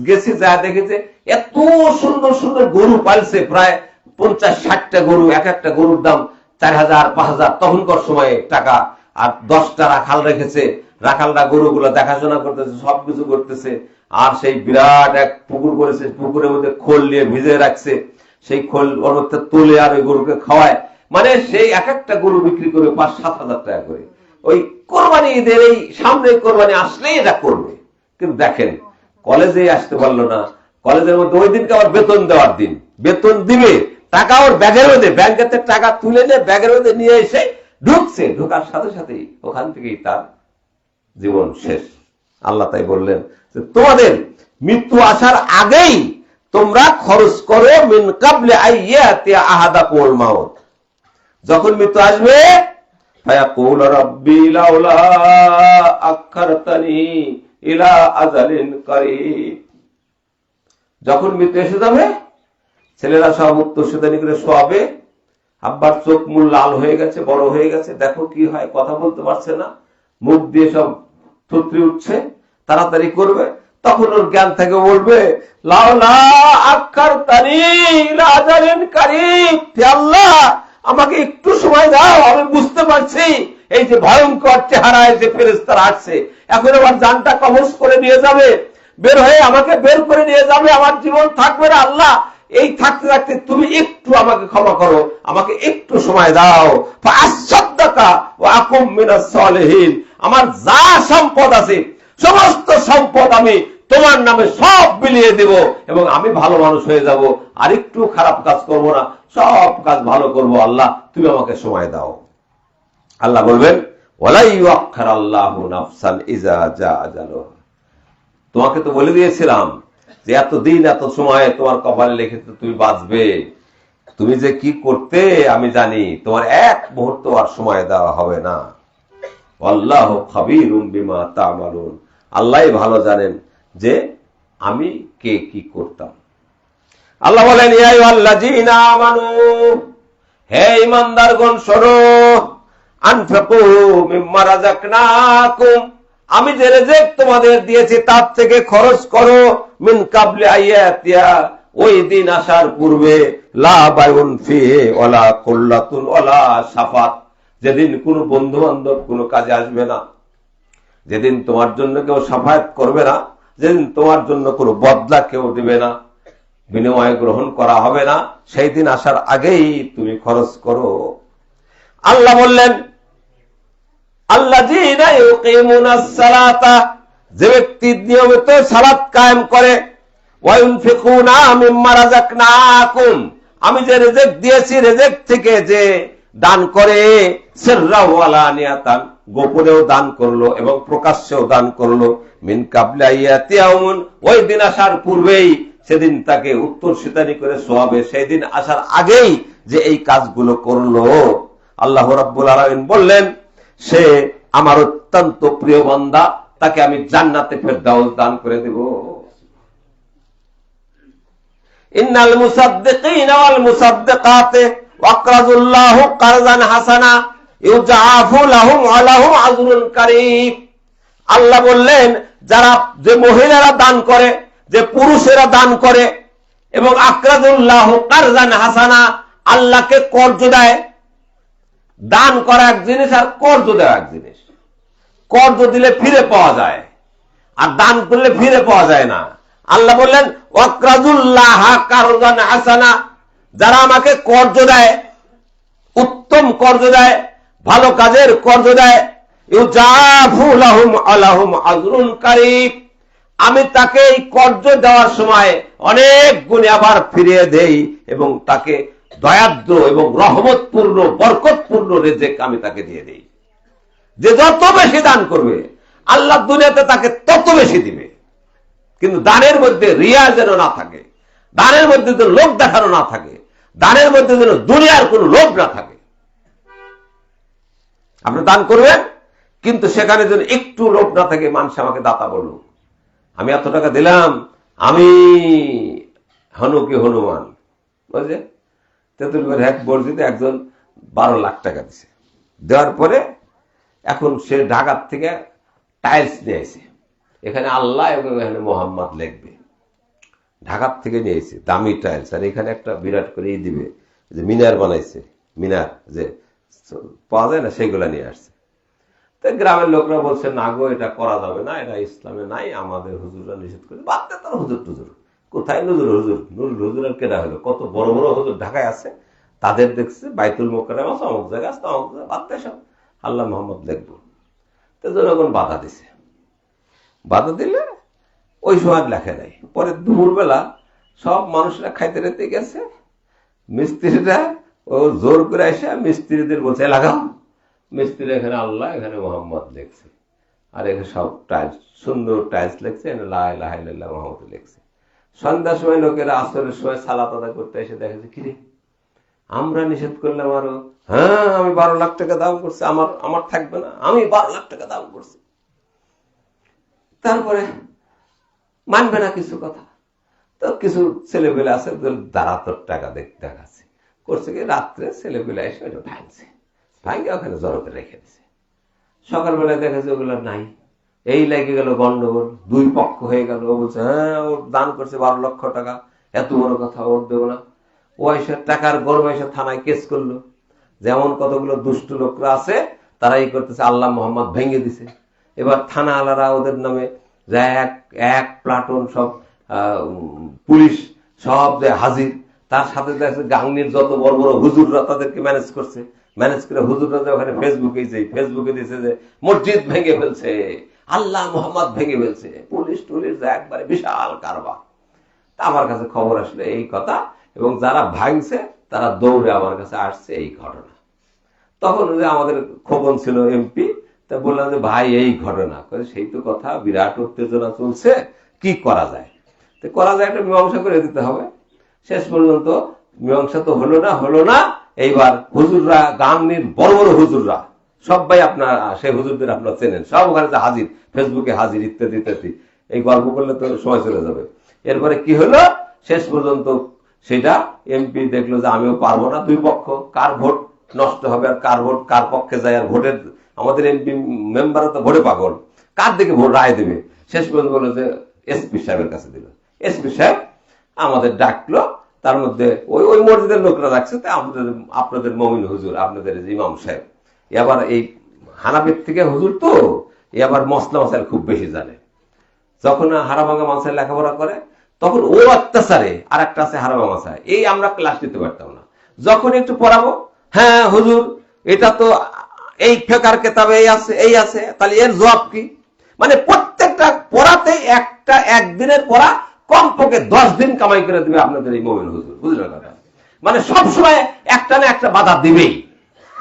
গেছি, যা দেখেছে এত সুন্দর সুন্দর গরু পালছে, প্রায় 50-60টা গরু, এক একটা গরুর দাম 4000-5000 তখনকার সময়ে টাকা। আর 10টা রাখাল রেখেছে, রাখালরা গরুগুলো দেখাশোনা করতেছে, সবকিছু করতেছে। আর সেই বিরাট এক পুকুর করেছে, পুকুরের মধ্যে খোল নিয়ে ভিজে রাখছে, সেই খোল ওর মধ্যে তুলে আর ওই গরুকে খাওয়ায়। মানে সেই এক একটা গরু বিক্রি করে 5-7 হাজার টাকা করে। ওই কোরবানি ঈদের এই সামনে কোরবানি আসলেই এটা করবে। কিন্তু দেখেন কলেজে আসতে পারলো না, কলেজের মধ্যে ওই দিনকে আবার বেতন দেওয়ার দিন, বেতন দিবে, টাকা ওর ব্যাগের মধ্যে, ব্যাংকের টাকা তুলে নিয়ে ব্যাগের মধ্যে নিয়ে এসে ঢুকছে, ঢোকার সাথে সাথেই ওখান থেকেই তার জীবন শেষ। আল্লাহ তাই বললেন যে তোমাদের মৃত্যু আসার আগেই তোমরা খরচ করো, মিন কাবলি আইয়াতি আহাদাকুল মাউত। যখন মৃত্যু আসবে ফায়াকুল রাব্বি লাউলা আখারতানি ইলা আজালিন করিব, যখন মৃত্যু এসে যাবে ছেলেরা সব উত্তরসূদানি করে শোয়াবে, আব্বার চোখ মূল লাল হয়ে গেছে, বড় হয়ে গেছে, দেখো কি হয়, কথা বলতে পারছে না, মুখ দিয়ে সব থুতরি উঠছে, তাড়াতাড়ি করবে। তখন ওর জ্ঞান থেকে বলবে লাউলা আখারতানি ইলা আজালিন করিব, হে আল্লাহ আমাকে একটু সময় দাও, আমি বুঝতে পারছি এই যে ভয়ঙ্কর চেহারায় যে ফেরেশতারা আসছে, এখন আমার জানটা কবজ করে নিয়ে যাবে, বের হয়ে আমাকে বের করে নিয়ে যাবে, আমার জীবন থাকবে না। আল্লাহ এই থাকতে থাকতে তুমি একটু আমাকে ক্ষমা করো, আমাকে একটু সময় দাও। ফাআসাদদাকা ওয়া আকুম মিনাস সালিহিন, আমার যা সম্পদ আছে সমস্ত সম্পদ আমি তোমার নামে সব বিলিয়ে দেব এবং আমি ভালো মানুষ হয়ে যাব, আর একটু খারাপ কাজ করব না, সব কাজ ভালো করব। আল্লাহ তুমি আমাকে সময় দাও। আল্লাহ বলবেন ওয়ালা ইউআখিরুল্লাহু নাফসান ইযা জা আজালুহা, তোমাকে তো বলে দিয়েছিলাম যে এতদিন এত সময় তোমার কপালে লিখেছে তুমি বাঁচবে, তুমি যে কি করতে আমি জানি, তোমার এক মুহূর্ত আর সময় দেওয়া হবে না। আল্লাহু খাবীরুম বিমা তা'মালুন, আল্লাহই ভালো জানেন যে আমি কে কি করতাম। আল্লাহ বলেন ইয়া আইয়ুহাল্লাযীনা আমানু, হে ঈমানদারগণ শোনো, আনফিকু মিম্মা রাযাকনাকুম, আমি যে রিজিক তোমাদের দিয়েছি তার থেকে খরচ করো, মিন কাবলি আইয়াতিয়া, ওই দিন আসার পূর্বে, লা বাইউন ফিহি ওয়ালা কুল্লাতুন ওয়ালা শাফাত, যেদিন কোনো বন্ধু বান্ধব কোনো কাজে আসবে না, যেদিন তোমার জন্য কেউ শাফায়াত করবে না, যেদিন তোমার জন্য কোনো বদলা কেউ দিবে না, বিনিময় গ্রহণ করা হবে না, সেই দিন আসার আগেই তুমি খরচ করো। আল্লাহ বললেন আল্লাযীনা ইউকিমুনাস সালাতা, যে ব্যক্তি নিয়মিত সালাত কায়েম করে, ওয়া ইউনফিকুনা মিম্মা রাযাকনাকুম, আমি যে রিজিক দিয়েছি রিজিক থেকে যে দান করে, সিররা ওয়া আলানিয়াতান, গোপনেও দান করলো এবং প্রকাশ্যেও দান করলো, মিন কাবলি আইয়াতি ইয়াউমুন, ওই দিন আসার পূর্বেই, সেদিন তাকে উত্তর শীতানি করে শোয়াবে, সেই দিন আসার আগেই যে এই কাজগুলো করলো, আল্লাহ রাব্বুল আলামিন বললেন সে আমার অত্যন্ত প্রিয় বান্দা, তাকে আমি জান্নাতে ফেরদাউস দান করে দেব। ইন্নাল মুসাদ্দিকিনা ওয়াল মুসাদ্দিকাতি ওয়াকরাযুল্লাহু কারযান হাসানা ইউজাফু লাহুম ওয়া লাহুম আজরুন কারীম। আল্লাহ বললেন যারা, যে মহিলারা দান করে, যে পুরুষেরা দান করে, এবং আকরাযুল্লাহু কারযান হাসানা, আল্লাহকে কর্জ দেয়। দান করা এক জিনিস আর কর্জ দেওয়া এক জিনিস। কর্জ দিলে ফিরে পাওয়া যায়, আর দান করলে ফিরে পাওয়া যায় না। আল্লাহ বললেন ওয়াকরাযুল্লাহ কারযান হাসানা, যারা আমাকে কর্জ দেয়, উত্তম কর্জ দেয়, ভালো কাজের কর্জ দেয়, ইউজাফু লাহুম আলাহুম আজরুন কারীম, আমি তাকে এই কর্জ দেওয়ার সময় অনেক গুণে আবার ফিরিয়ে দেই এবং তাকে দয়াদ্র এবং রহমতপূর্ণ বরকতপূর্ণ রিজিক আমি তাকে দিয়ে দেই। যে যত বেশি দান করবে আল্লাহ দুনিয়াতে তাকে তত বেশি দিবে। কিন্তু দানের মধ্যে রিয়া যেন না থাকে, দানের মধ্যে যেন লোক দেখানো না থাকে, দানের মধ্যে যেন দুনিয়ার কোন লোভ না থাকে। আপনি দান করবেন, কিন্তু সেখানে যেন একটু লোভ না থাকে, মানুষ আমাকে দাতা বলল, আমি এত টাকা দিলাম, আমি হনুকি হনুমান। বুঝলে, তেঁতুলগড় এক মসজিদে একজন 12 লাখ টাকা দিছে, দেওয়ার পরে এখন সে ঢাকার থেকে টাইলস নিয়ে এসে, এখানে আল্লাহ এবং এখানে মোহাম্মদ লিখবে, ঢাকার থেকে নিয়ে এসে দামি টাইলস, আর এখানে একটা বিরাট করে দিবে, যে মিনার বানাইছে, মিনার যে পাওয়া যায় না, সেগুলা নিয়ে আসছে। তো গ্রামের লোকরা বলছে না গো, এটা করা যাবে না, এটা ইসলামে নাই, আমাদের হুজুররা নিষেধ করে। বাদ দে তার হুজুর টুজুর, কোথায় নজর হুজুর, নুরুল হুজুরের কেনা হলো, কত বড় বড় হুজুর ঢাকায় আছে, তাদের দেখছে বাইতুল মোকাররম আছে, অমুক জায়গায় আছে, অমুক জায়গায়, বাদ দে সব, আল্লাহ মোহাম্মদ লিখবো। তো জনগণ বাধা দিছে, বাধা দিলে ওই সময় লেখে নাই। পরে দুপুরবেলা সব মানুষরা খাইতে রেতে গেছে, মিস্ত্রিটা ও জোর করে এসে মিস্ত্রিদের বলছে লাগাও, মিস্ত্রি এখানে আল্লাহ এখানে মোহাম্মদ লিখছে, আর এখানে সব টাইলস, সুন্দর টাইলস লিখছে, লা ইলাহা ইল্লাল্লাহ মুহাম্মদ লিখছে। সন্ধ্যার সময় লোকেরা আসরের সময় সালাত আদায় করতে এসে দেখেছে, কিরে আমরা নিষেধ করলাম, আরো হ্যাঁ আমি 12 লাখ টাকা দাম করছি, আমার থাকবে না, আমি 12 লাখ টাকা দাম করছি। তারপরে মানবে না কিছু কথা, তো কিছু ছেলেপেলে আছে দাঁড়াতর টাকা দেখাচ্ছে, করছে কি রাত্রে ছেলেপেলে এসে ওটা ভাঙছে, ভাঙে ওখানে জড়তে রেখে দিছে। সকালবেলায় দেখেছে ওগুলো নাই, এই লেগে গেল গন্ডগোল, দুই পক্ষ হয়ে গেল। ও বলছে হ্যাঁ ও দান করছে 12 লক্ষ টাকা, এত বড় কথা, ওর দেবো না। ও এসে টাকার গরম এসে থানায় কেস করলো। যেমন কতগুলো দুষ্ট লোকরা আছে তারা এই করতেছে, আল্লাহ মোহাম্মদ ভেঙে দিছে। এবার থানা আলারা ওদের নামে এক প্লাটুন সব পুলিশ সব যে হাজির, তার সাথে গাংনির যত বড় বড় হুজুররা তাদেরকে ম্যানেজ করছে, ম্যানেজ করে হুজুররা যে ওখানে ফেসবুকে দিয়েছে যে মসজিদ ভেঙে ফেলছে, আল্লাহ মোহাম্মদ ভেঙে ফেলছে, পুলিশ টুলিশ একবারে বিশাল কারবার। তা আমার কাছে খবর আসলে এই কথা, এবং যারা ভাঙছে তারা দৌড়ে আমার কাছে আসছে এই ঘটনা। তখন যে আমাদের খোকন ছিল এমপি, তা বললাম যে ভাই এই ঘটনা, সেই তো কথা, বিরাট উত্তেজনা চলছে, কি করা যায়? তো করা যায় একটা মীমাংসা করে দিতে হবে। শেষ পর্যন্ত মীমাংসা তো হলো না। এইবার হুজুররা, গাংনির বড় বড় হুজুররা সবাই, আপনার সেই হুজুরদের আপনার চেনেন, সব ওখানে হাজির, ফেসবুকে হাজির, ইত্যাদি ইত্যাদি। এই গল্প করলে তো সময় চলে যাবে। এরপরে কি হলো, শেষ পর্যন্ত সেটা এমপি দেখলো যে আমিও পারবো না, দুই পক্ষ, কার ভোট নষ্ট হবে আর কার ভোট কার পক্ষে যায়, আর ভোটের আমাদের এমপি মেম্বার তো ভোটে পাগল, কার দিকে ভোট রায় দেবে। শেষ পর্যন্ত বললো যে এসপি সাহেবের কাছে দিল। এসপি সাহেব আমাদের ডাকলো, তার মধ্যে ওই মসজিদের লোকরা রাখছে, আপনাদের মমিন হুজুর, আপনাদের ইমাম সাহেব, এবার এই হানাফির থেকে হুজুর তো এবার মসলা মশাইল খুব বেশি জানে। যখন হারাভাঙ্গা মাসায় লেখাপড়া করে তখন ও অত্যাচারে, আর একটা আছে হারাভাঙ্গা মাসায়, এই আমরা ক্লাস নিতে পারতাম না। যখন একটু পড়াবো, হ্যাঁ হুজুর এটা তো এই ফেকার কেতাবে এই আছে, তাহলে এর জবাব কি? মানে প্রত্যেকটা পড়াতে একদিনের পড়া কমপক্ষে 10 দিন কামাই করে দিবে আপনাদের এই মোমিন হুজুর, বুঝলেন কথা? মানে সবসময় একটা না একটা বাধা দিবেই।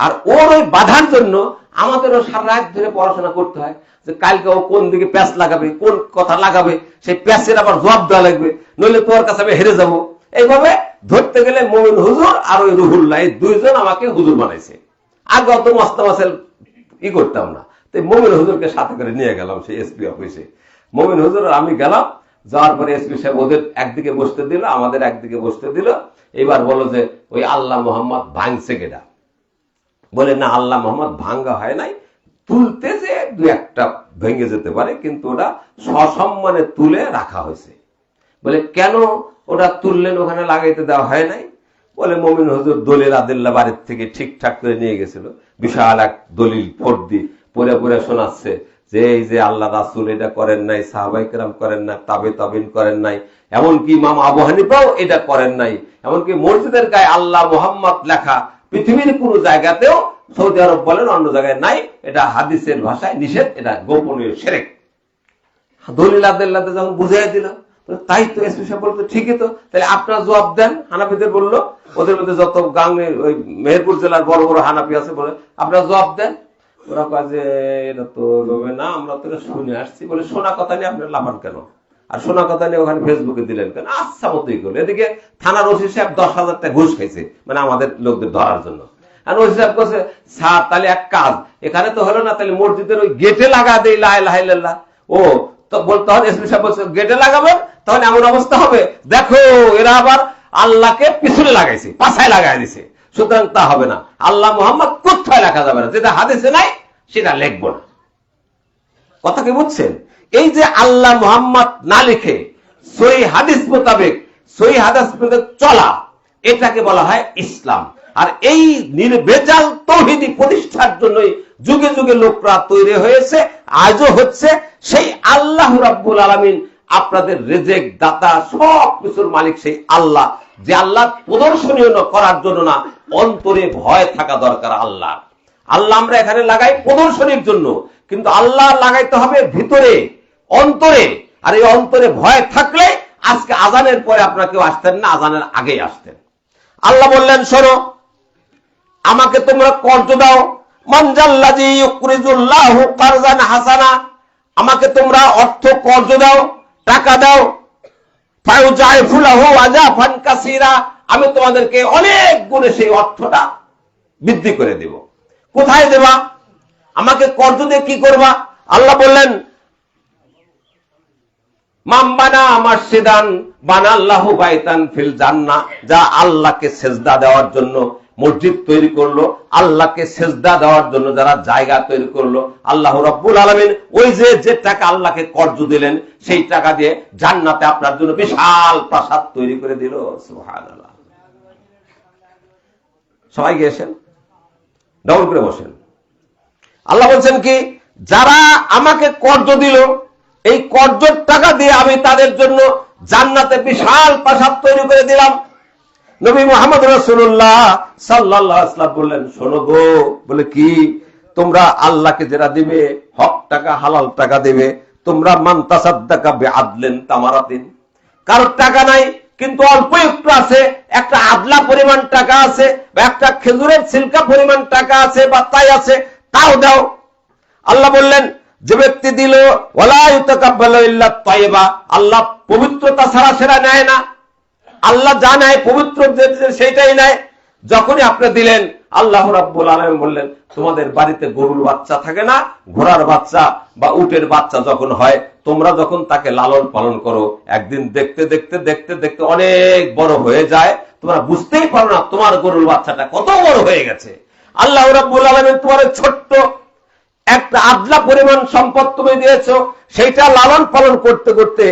আর ওর ওই বাধার জন্য আমাদেরও সারা রাত ধরে পড়াশোনা করতে হয় যে কালকে ও কোন দিকে প্যাঁচ লাগাবে, কোন কথা লাগাবে, সেই প্যাঁচের আবার জবাব দেওয়া লাগবে, নইলে তোর কাছে আমি হেরে যাবো। এইভাবে ধরতে গেলে মমিন হুজুর আর ওই রুহুল্লাহ এই দুইজন আমাকে হুজুর বানাইছে। আগে অত মস্তা মাসেল ই করতাম না, তো মমিন হুজুরকে সাথে করে নিয়ে গেলাম সেই এসপি অফিসে। মমিন হুজুর আর আমি গেলাম, যাওয়ার পরে এসপি সাহেব ওদের একদিকে বসতে দিল, আমাদের একদিকে বসতে দিল। এবার বলো যে ওই আল্লাহ মোহাম্মদ ভাঙছে কেডা? বলে না, আল্লাহ মোহাম্মদ ভাঙ্গা হয় নাই, তুলতে যে দু একটা ভেঙে যেতে পারে, কিন্তু ওটা সসম্মানে তুলে রাখা হয়েছে। বলে কেন ওটা তুললেন, ওখানে লাগাইতে দেওয়া হয় নাই? বলে মমিন হুজুর দলিল আদিল্লা বাড়ির থেকে ঠিকঠাক করে নিয়ে গেছিল, বিশাল এক দলিল ফর্দি পরে পরে শোনাচ্ছে যে এই যে আল্লাহ রাসূল এটা করেন নাই, সাহাবায়ে কেরাম করেন না, তাবে তাবিন করেন নাই, এমনকি ইমাম আবু হানিফাও এটা করেন নাই, এমনকি মসজিদের গায়ে আল্লাহ মোহাম্মদ লেখা পৃথিবীর কোন জায়গাতেও, সৌদি আরব বলেন অন্য জায়গায় নাই, এটা হাদিসের ভাষায় নিষেধ, এটা গোপনীয় শিরক। দলিল আদিল্লাতে যখন বুঝাই দিল, তাই তো এসপি সাহেব বলতো ঠিকই তো, তাহলে আপনার জবাব দেন। হানাফিদের বললো, ওদের মধ্যে যত গাঙ্গে ওই মেহেরপুর জেলার বড় বড় হানাফি আছে, বলে আপনার জবাব দেন। ওরা কয় যে এটা তো হবে না, আমরা তো শুনে আসছি। বলে শোনা কথা নিয়ে আপনার লাফান কেন, আর শোনা কথা নিয়ে ওখানে ফেসবুকে দিলেন কেন? আচ্ছা মতোই করলো। এদিকে থানার ওসি সাহেব 10,000 টাকা ঘুষ খাইছে, মানে আমাদের লোকদের ধরার জন্য। আর ওসি সাহেব বলছে স্যার তাহলে এক কাজ, এখানে তো হলো না, তাহলে মসজিদের ওই গেটে লাগা দেই লা ইলাহা ইল্লাল্লাহ। ও তো বলতে হবে, এসপি সাহেব বলছে গেটে লাগাবেন, তখন এমন অবস্থা হবে, দেখো এরা আবার আল্লাহকে পিছনে লাগাইছে, পাছায় লাগাই দিছে, সুতরাং তা হবে না। আল্লাহ মোহাম্মদ কোথায় লেখা যাবে না, যেটা হাদিসে নাই সেটা লিখবো না। কথা কি বুঝছেন? এই যে আল্লাহ মোহাম্মদ না লিখে সহিহ হাদিস মোতাবেক, সহিহ হাদিস মোতাবেক চলা, এটাকে বলা হয় ইসলাম। আর এই নির্ভেজাল তাওহীদ প্রতিষ্ঠার জন্যই যুগে যুগে লোকরা তৈরি হয়েছে, আজও হচ্ছে। সেই আল্লাহ রাব্বুল আলামিন আপনাদের রিজিক দাতা, সব কিছুর মালিক সেই আল্লাহ, যে আল্লাহ প্রদর্শনীয় করার জন্য না, অন্তরে ভয় থাকা দরকার আল্লাহ। আল্লাহ আমরা এখানে লাগাই প্রদর্শনীর জন্য, কিন্তু আল্লাহ লাগাইতে হবে ভিতরে, অন্তরে। আর এই অন্তরে ভয় থাকলে আজকে আজানের পরে আপনারা কেউ আসতেন না, আজানের আগেই আসতেন। আল্লাহ বললেন শোনো, আমাকে তোমরা কর্জ দাও, মানজাল্লাযী ইউকরিজুল্লাহু কারজান হাসানা, আমাকে তোমরা অর্থ কর্জ দাও, টাকা দাও, ফায়ুজাইফু লাহু আজাফান কাসীরা, আমি তোমাদেরকে অনেক গুণে সেই অর্থটা বৃদ্ধি করে দেব। কোথায় দেবা? আমাকে কর্জ দিয়ে কি করবা? আল্লাহ বললেন মামবানা মাসজিদান বানাল্লাহু বাইতান ফিল জান্নাহ, যা আল্লাহকে সেজদা দেওয়ার জন্য মসজিদ তৈরি করলো, আল্লাহকে সেজদা দেওয়ার জন্য যারা জায়গা তৈরি করলো, আল্লাহ রাব্বুল আলামিন ওই যে টাকা আল্লাহকে কর্জ দিলেন, সেই টাকা দিয়ে জান্নাতে আপনার জন্য বিশাল প্রাসাদ তৈরি করে দিল। সুবহানাল্লাহ। সবাই গিয়েছেন, ডাউন করে বসেন। আল্লাহ বলছেন কি, যারা আমাকে কর্জ দিল, এই কর্জের টাকা দিয়ে আমি তাদের জন্য জান্নাতে বিশাল প্রাসাদ তৈরি করে দিলাম। নবী মুহাম্মদ রাসূলুল্লাহ সাল্লাল্লাহু আলাইহি ওয়াসাল্লাম বললেন শোনো গো, বলে কি, তোমরা আল্লাহকে যেটা দিবে হক টাকা, হালাল টাকা দিবে। তোমরা মান তাসাদ্দাকা বিআদলিন তামারাতিন, কারোর টাকা নাই কিন্তু অল্প একটু আছে, একটা আদলা পরিমাণ টাকা আছে, বা একটা খেজুরের ছিলকা পরিমাণ টাকা আছে, বা তাই আছে, তাও দাও। আল্লাহ বললেন যে ব্যক্তি দিল, ওয়ালা ইউতাকাব্বালু ইল্লা তাইয়্যিবা, আল্লাহ পবিত্রতা ছাড়া সেটা নেয় না। আল্লাহ যা নেয় পবিত্র সেইটাই নেয়। যখনই আপনি দিলেন, আল্লাহ রাব্বুল আলামিন বললেন তোমাদের বাড়িতে গরুর বাচ্চা থাকে না, ঘোড়ার বাচ্চা বা উটের বাচ্চা যখন হয়, তোমরা যখন তাকে লালন পালন করো, একদিন দেখতে দেখতে দেখতে দেখতে অনেক বড় হয়ে যায়, তোমরা বুঝতেই পারো না তোমার গরুর বাচ্চাটা কত বড় হয়ে গেছে। আল্লাহ রাব্বুল আলামিন তোমার ছোট্ট একটা আদলা পরিমাণ সম্পদ তুমি দিয়েছো, সেইটা লালন পালন করতে করতে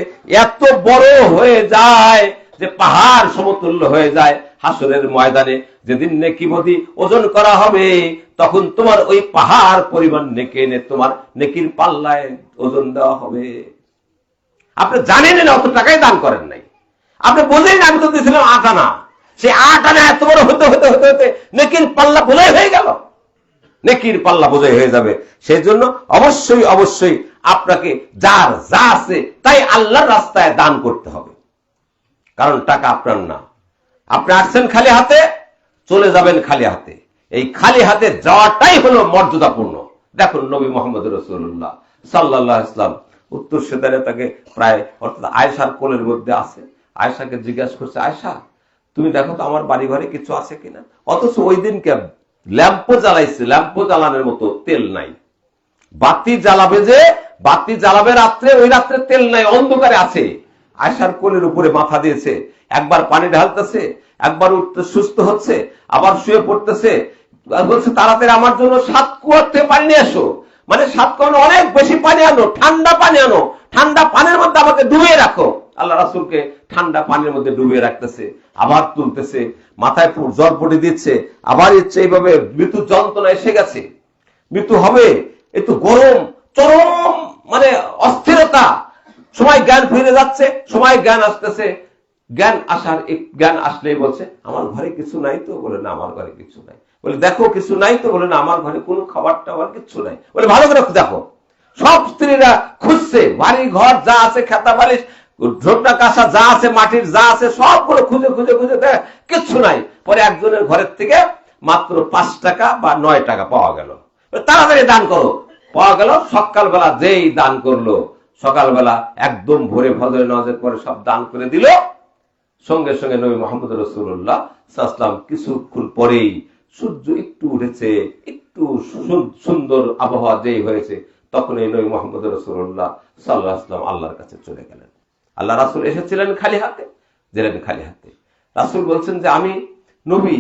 এত বড় হয়ে যায় যে পাহাড় সমতুল্য হয়ে যায়। হাসরের ময়দানে যেদিন নেকি বদি ওজন করা হবে, তখন তোমার ওই পাহাড় পরিমাণ নেকি এনে তোমার নেকির পাল্লায় ওজন দেওয়া হবে। আপনি জানেন না, অত টাকাই দান করেন নাই, আপনি বোঝেন আমি তো দিয়েছিলাম 8 আনা, সেই 8 আনা এত বড় হতে হতে হতে হতে নেকির পাল্লা বোঝাই হয়ে গেল, নেকির পাল্লা বোঝাই হয়ে যাবে। সেই জন্য অবশ্যই অবশ্যই আপনাকে যার যা আছে তাই আল্লাহর রাস্তায় দান করতে হবে। কারণ টাকা আপনার না, আপনি আসছেন খালি হাতে, চলে যাবেন খালি হাতে। এই খালি হাতে যাওয়াটাই হলো মর্যাদাপূর্ণ। দেখুন নবী মোহাম্মদ রাসূলুল্লাহ সাল্লাল্লাহু আলাইহি ওয়াসাল্লাম উত্তর সেদারে তাকে প্রায় অর্থাৎ আয়েশার কোলের মধ্যে আছে। আয়েশাকে জিজ্ঞাসা করছে, আয়েশা তুমি দেখো তো আমার বাড়ি ঘরে কিছু আছে কিনা। অথচ ওই দিনকে ল্যাম্পো জ্বালাইছে, ল্যাম্পো জ্বালানোর মতো তেল নাই। বাতি জ্বালাবে যে বাতি জ্বালাবে রাত্রে, ওই রাত্রে তেল নাই, অন্ধকারে আছে। আয়েশার কোলের উপরে মাথা দিয়েছে, একবার পানি ঢালতেছে, একবার উঠতে সুস্থ হচ্ছে, আবার শুয়ে পড়তেছে, বলছে তাড়াতাড়ি আমার জন্য 7 কুয়ার থেকে পানি নিয়ে আসো। মানে 7 কুয়ার অনেক বেশি পানি আনো, ঠান্ডা পানি আনো, ঠান্ডা পানির মধ্যে আমাকে ডুবিয়ে রাখো। আল্লাহ রাসূলকে ঠান্ডা পানির মধ্যে ডুবিয়ে রাখতেছে, আবার তুলতেছে, মাথায় জ্বর পড়ে দিচ্ছে, আবার ইচ্ছে। এইভাবে মৃত্যু যন্ত্রণা এসে গেছে, মৃত্যু হবে, একটু গরম, চরম মানে অস্থিরতা। সময় জ্ঞান ফিরে যাচ্ছে, সময় জ্ঞান আসতেছে। জ্ঞান আসলেই বলছে আমার ঘরে কিছু নাই তো। বলে না আমার ঘরে কিছু নাই। বলে দেখো কিছু নাই তো। বলে না আমার ঘরে কোনো খাবার টাবার কিছু নাই। বলে ভালো করে দেখো। সব স্ত্রীরা খুঁজছে, বাড়ি ঘর যা আছে, খেতা বালিশ, ঝোটনা কাঁসা যা আছে, মাটির যা আছে, সবগুলো খুঁজে খুঁজে খুঁজে দেখ কিচ্ছু নাই। পরে একজনের ঘরের থেকে মাত্র 5 টাকা বা 9 টাকা পাওয়া গেল। তাড়াতাড়ি দান করো। পাওয়া গেল। সকালবেলা যেই দান করলো, সকালবেলা একদম ভোরে ফজরের নামাজের পরে সব দান করে দিল। সঙ্গে সঙ্গে নবী মুহাম্মদ রাসূলুল্লাহ সাল্লাল্লাহু আলাইহি ওয়াসাল্লাম কিছুক্ষণ পরেই সূর্য একটু উঠেছে, একটু সুন্দর আবহাওয়া যেই হয়েছে, তখন এই নবী মুহাম্মদ রাসূলুল্লাহ সাল্লাল্লাহু আলাইহি ওয়াসাল্লাম আল্লাহর কাছে চলে গেলেন। আল্লাহ রাসূল এসেছিলেন খালি হাতে, গেলেন খালি হাতে। রাসূল বলছেন যে আমি নবী,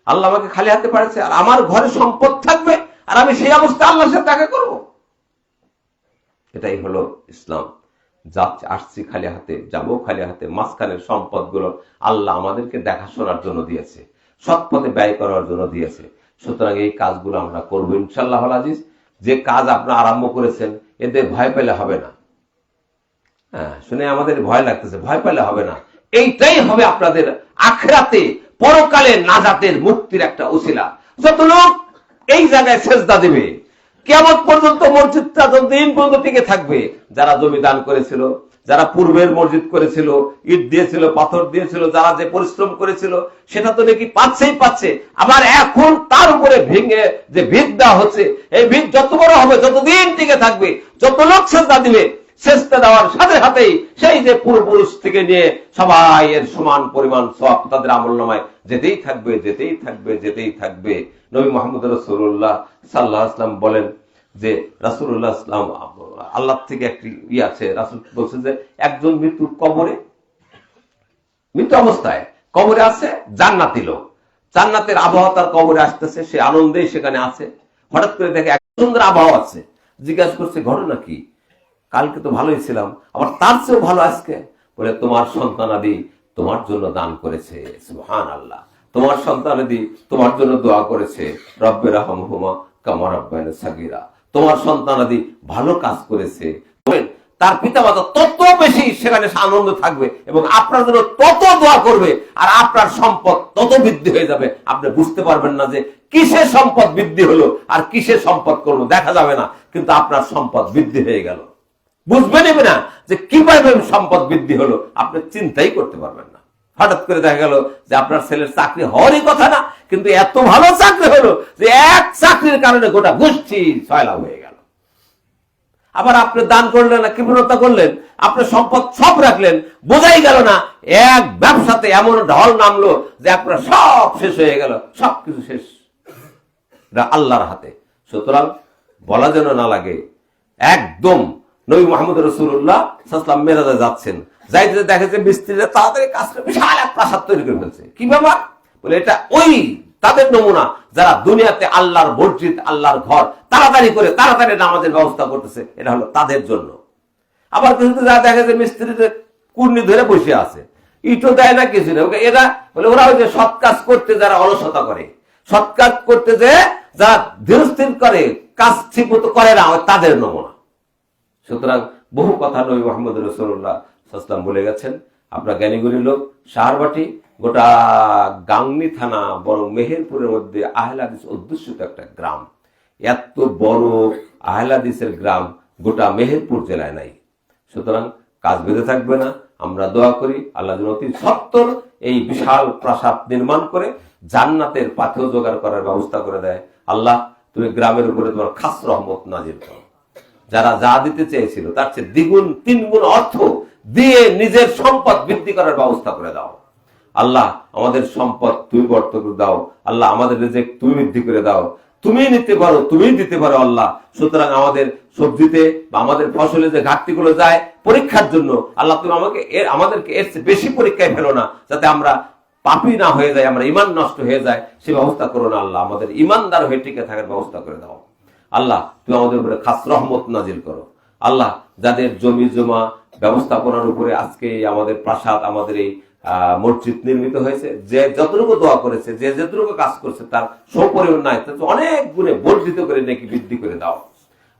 আল্লাহ আমাকে খালি হাতে পাঠিয়েছে, আর আমার ঘরে সম্পদ থাকবে, আর আমি সেই অবস্থায় আল্লাহর সাথে দেখা করব। এটাই হলো ইসলাম। আসছি খালি হাতে, যাবো খালি হাতে। মাঝখানের সম্পদ গুলো আল্লাহ আমাদেরকে দেখাশোনার জন্য দিয়েছে, সৎ পথে ব্যয় করার জন্য দিয়েছে। সুতরাং এই কাজগুলো আমরা করবো ইনশাআল্লাহ আজিজ। যে কাজ আপনারা আরম্ভ করেছেন, এতে ভয় পেলে হবে না। হ্যাঁ, শুনে আমাদের ভয় লাগতেছে, ভয় পেলে হবে না। এইটাই হবে আপনাদের আখিরাতে পরকালে নাজাতের মুক্তির একটা উসিলা। যত লোক এই জায়গায় সেজদা দেবে, কিয়ামত পর্যন্ত মসজিদটা যতদিন পর্যন্ত টিকে থাকবে, যারা জমি দান করেছিল, যারা পূর্বের মসজিদ করেছিল, ইট দিয়েছিল, পাথর দিয়েছিল, যারা যে পরিশ্রম করেছিল, সেটা তো নাকি পাচ্ছেই পাচ্ছে। আবার এখন তার উপরে ভেঙে যে ভিত দেওয়া হচ্ছে, এই ভিত যত বড় হবে, যতদিন টিকে থাকবে, যত লোক সেজদা দিবে, সেজদা দেওয়ার সাথে সাথেই সেই যে পূর্বপুরুষ থেকে নিয়ে সবাই এর সমান পরিমাণ সওয়াব তাদের আমলনামায় যেতেই থাকবে, যেতেই থাকবে, যেতেই থাকবে। নবী মুহাম্মদ রাসূলুল্লাহ সাল্লাল্লাহু আলাইহি ওয়াসাল্লাম বলেন যে রাসূলুল্লাহ সাল্লাল্লাহু আলাইহি ওয়াসাল্লাম আল্লাহ থেকে একটি আছে, রাসূল বলছেন যে একজন মৃত্যুর কবরে, মৃত্যু অবস্থায় কবরে আছে জান্নাতি লোক, জান্নাতের আবহাওয়া তার কবরে আসতেছে, সে আনন্দেই সেখানে আছে। হঠাৎ করে দেখে এক সুন্দর আবহাওয়া আছে, জিজ্ঞাসা করছে ঘটনা কি? কালকে তো ভালোই ছিলাম, আবার তার চেয়েও ভালো আজকে। বলে তোমার সন্তানাদি তোমার জন্য দান করেছে, সুবহানাল্লাহ। তোমার সন্তানাদি তোমার জন্য দোয়া করেছে, রব্বে রাহমহুমা কামা রাব্বায়ানি সাগীরা। তোমার সন্তানাদি ভালো কাজ করেছে। তার পিতামাতা তত বেশি সেখানে আনন্দ থাকবে এবং আপনার জন্য তত দোয়া করবে, আর আপনার সম্পদ তত বৃদ্ধি হয়ে যাবে। আপনি বুঝতে পারবেন না যে কিসে সম্পদ বৃদ্ধি হলো আর কিসে সম্পদ করলো, দেখা যাবে না, কিন্তু আপনার সম্পদ বৃদ্ধি হয়ে গেল। বুঝবেনই না যে কিভাবে সম্পদ বৃদ্ধি হলো, আপনি চিন্তাই করতে পারবেন না। হঠাৎ করে দেখা গেল যে আপনার ছেলের চাকরি হওয়ারই কথা না, কিন্তু এত ভালো চাকরি হলো যে এক চাকরির কারণে গোটা গোষ্ঠী সয়লাভ হয়ে গেল। আবার আপনি দান করলেন না, কৃপণতা করলেন, আপনার সম্পদ সব রাখলেন, বোঝাই গেল না এক ব্যবসাতে এমন ঢল নামলো যে আপনার সব শেষ হয়ে গেল, সবকিছু শেষ আল্লাহর হাতে। সুতরাং বলা যেন না লাগে, একদম নবী মুহাম্মদ রাসূলুল্লাহ সাল্লাল্লাহু আলাইহি ওয়াসাল্লাম মেরাজে যাচ্ছেন, যাইতে দেখেছে মিস্ত্রিরা তাড়াতাড়ি কাজ করে বিশাল এক প্রাসাদ তৈরি করে ফেলছে। কি ব্যাপার? বলে এটা ওই তাদের নমুনা যারা দুনিয়াতে আল্লাহর মসজিদ, আল্লাহর ঘর তাড়াতাড়ি করে তাড়াতাড়ি নামাজের ব্যবস্থা করতেছে, এটা হলো তাদের জন্য। আবার কিন্তু যা দেখা যায় মিস্ত্রিদের কুর্নি ধরে বসে আছে, ইটও দেয় না, কিছু নেই। এরা বলে ওরা ওই যে সৎ কাজ করতে যারা অলসতা করে, সৎ কাজ করতে যে যারা ধীরস্থির করে, কাজ ঠিক মতো করে না, তাদের নমুনা। সুতরাং বহু কথা নবী মুহাম্মদ রাসূলুল্লাহ সাল্লাল্লাহু আলাইহি ওয়াসাল্লাম বলে গেছেন। আপনার জ্ঞানীগুণী লোক, সাহারবাটি গোটা গাংনী থানা, বরং মেহেরপুরের মধ্যে আহলে হাদিস অধ্যুষিত একটা গ্রাম। এত বড় আহলে হাদিসের গ্রাম গোটা মেহেরপুর জেলায় নাই। সুতরাং কাজ বেঁধে থাকবে না, আমরা দোয়া করি আল্লাহ যেন অতি সত্বর এই বিশাল প্রাসাদ নির্মাণ করে জান্নাতের পাথেয় জোগাড় করার ব্যবস্থা করে দেয়। আল্লাহ তুমি গ্রামের উপরে তোমার খাস রহমত নাজিল করো। যারা যা দিতে চেয়েছিল তার চেয়ে দ্বিগুণ তিনগুণ অর্থ দিয়ে নিজের সম্পদ বৃদ্ধি করার ব্যবস্থা করে দাও। আল্লাহ আমাদের সম্পদ তুমি বর্ত করে দাও। আল্লাহ আমাদের রিজিক তুমি বৃদ্ধি করে দাও। তুমি নিতে পারো, তুমি দিতে পারো আল্লাহ। সুতরাং আমাদের সবজিতে বা আমাদের ফসলে যে ঘাটতিগুলো যায় পরীক্ষার জন্য, আল্লাহ তুমি আমাদেরকে এর চেয়ে বেশি পরীক্ষায় ফেলো না, যাতে আমরা পাপী না হয়ে যায়, আমরা ইমান নষ্ট হয়ে যায়, সে ব্যবস্থা করো না আল্লাহ। আমাদের ইমানদার হয়ে টিকে থাকার ব্যবস্থা করে দাও আল্লাহ। তুমি আমাদের উপরে খাস রহমত নাজিল করো আল্লাহ। যাদের জমি জমা ব্যবস্থাপনার উপরে আজকে আমাদের প্রাসাদ, আমাদের এই মসজিদ নির্মিত হয়েছে, যে যতটুকু দোয়া করেছে, যে যতটুকু কাজ করছে তার সপরিমাণ নাই, তার অনেক গুণে বর্ধিত করে নাকি বৃদ্ধি করে দাও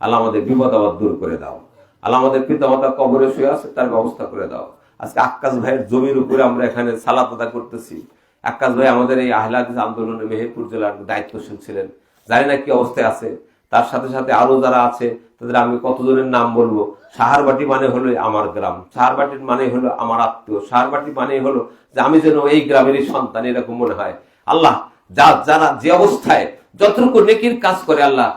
আল্লাহ। আমাদের বিপদ আবাদ দূর করে দাও আল্লাহ। আমাদের পিতা মাতা কবরে শুয়ে আছে, তার ব্যবস্থা করে দাও। আজকে আক্কাস ভাইয়ের জমির উপরে আমরা এখানে সালাত আদা করতেছি। আক্কাস ভাই আমাদের এই আহলে হাদিস আন্দোলনে মেহেরপুর জেলার দায়িত্বশীল ছিলেন, জানি না কি অবস্থায় আছে। তার সাথে সাথে আরো যারা আছে তাদের আমি কতজনের নাম বলবো। সাহারবাটি মানে হলো আমার গ্রাম, সাহারবাটির মানে হলো আমার আত্মীয়, সাহারবাটি মানে হলো যে আমি যেন এই গ্রামেরই সন্তান, এরকম মনে হয় আল্লাহ। যারা যে অবস্থায় যতটুকু নেকির কাজ করে আল্লাহ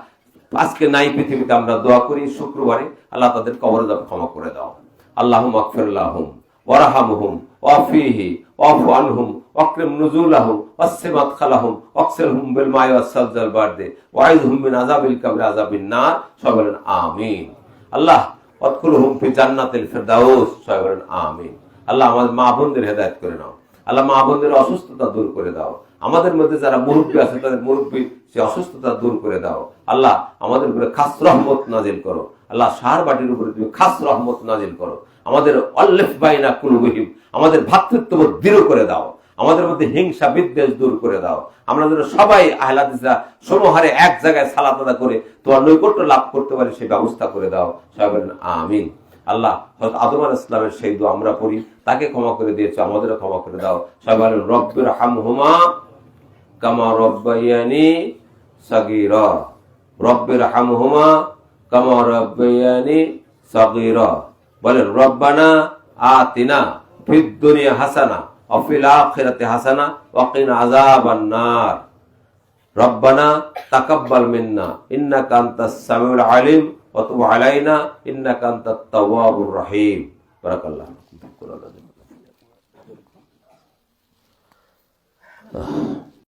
আজকে নাই পৃথিবীতে, আমরা দোয়া করি শুক্রবারে আল্লাহ তাদের কবর ক্ষমা করে দাও। আল্লাহুম মাগফির লাহুম ওয়ারহামহুম ওয়াফিহি ওয়াফু আনহুম ওয়াকরিম নুজুলাহুম ওয়াসসি মাদখালাহুম ওয়াকসিলহুম বিল মাই ওয়াসসালজাল বারদে ওয়াইযহুম মিন আযাবিল কবরি আযাবিন নার। সবাই বলেন আমিন। আল্লাহ ওয়াদখুলহুম ফি জান্নাতিল ফিরদাউস। সবাই বলেন আমিন। আল্লাহ আমাদের মা বোনদের হেদায়েত করে নাও আল্লাহ। মা বোনদের অসুস্থতা দূর করে দাও। আমাদের মধ্যে যারা মুরব্বী আছে তাদের মুরব্বী সে অসুস্থতা দূর করে দাও আল্লাহ। আমাদের উপরে খাস রহমত নাজিল করো আল্লাহ। সাহারবাটির উপরে তুমি খাস রহমত নাজিল করো। আমাদের আল্লিফ বাইনা কুলুবিহিম, আমাদের ভ্রাতৃত্ববোধ দৃঢ় করে দাও। আমাদের মধ্যে হিংসা বিদ্বেষ দূর করে দাও। আমরা যেন সবাই আহলে হাদিসরা সমহারে এক জায়গায় সালাত আদা করে তোমার নৈকট্য লাভ করতে পারি, সেই ব্যবস্থা করে দাও। সবাই বলেন আমিন। আল্লাহ হযরত আদম আলাইহিস সালামের সেই দোয়া আমরা পড়ি, তাকে ক্ষমা করে দিয়েছো, আমাদেরও ক্ষমা করে দাও। সবাই বলেন রব্বির হামহুমা কামা রব্বায়ানি সাগীরা। রব্বির হামহুমা কামা রব্বায়ানি সাগীরা। বলেন রব্বানা আতিনা ফিদ দুনিয়া হাসানা ওয়া ফিল আখিরাতি হাসানা ওয়া কিনা আযাবান নার। রব্বানা তাকাব্বাল মিন্না ইন্নাকা আনতাস সামিউল আলিম ওয়া তুব আলাইনা ইন্নাকা আনতাত তাওয়াবুর রহিম। বারাকাল্লাহ।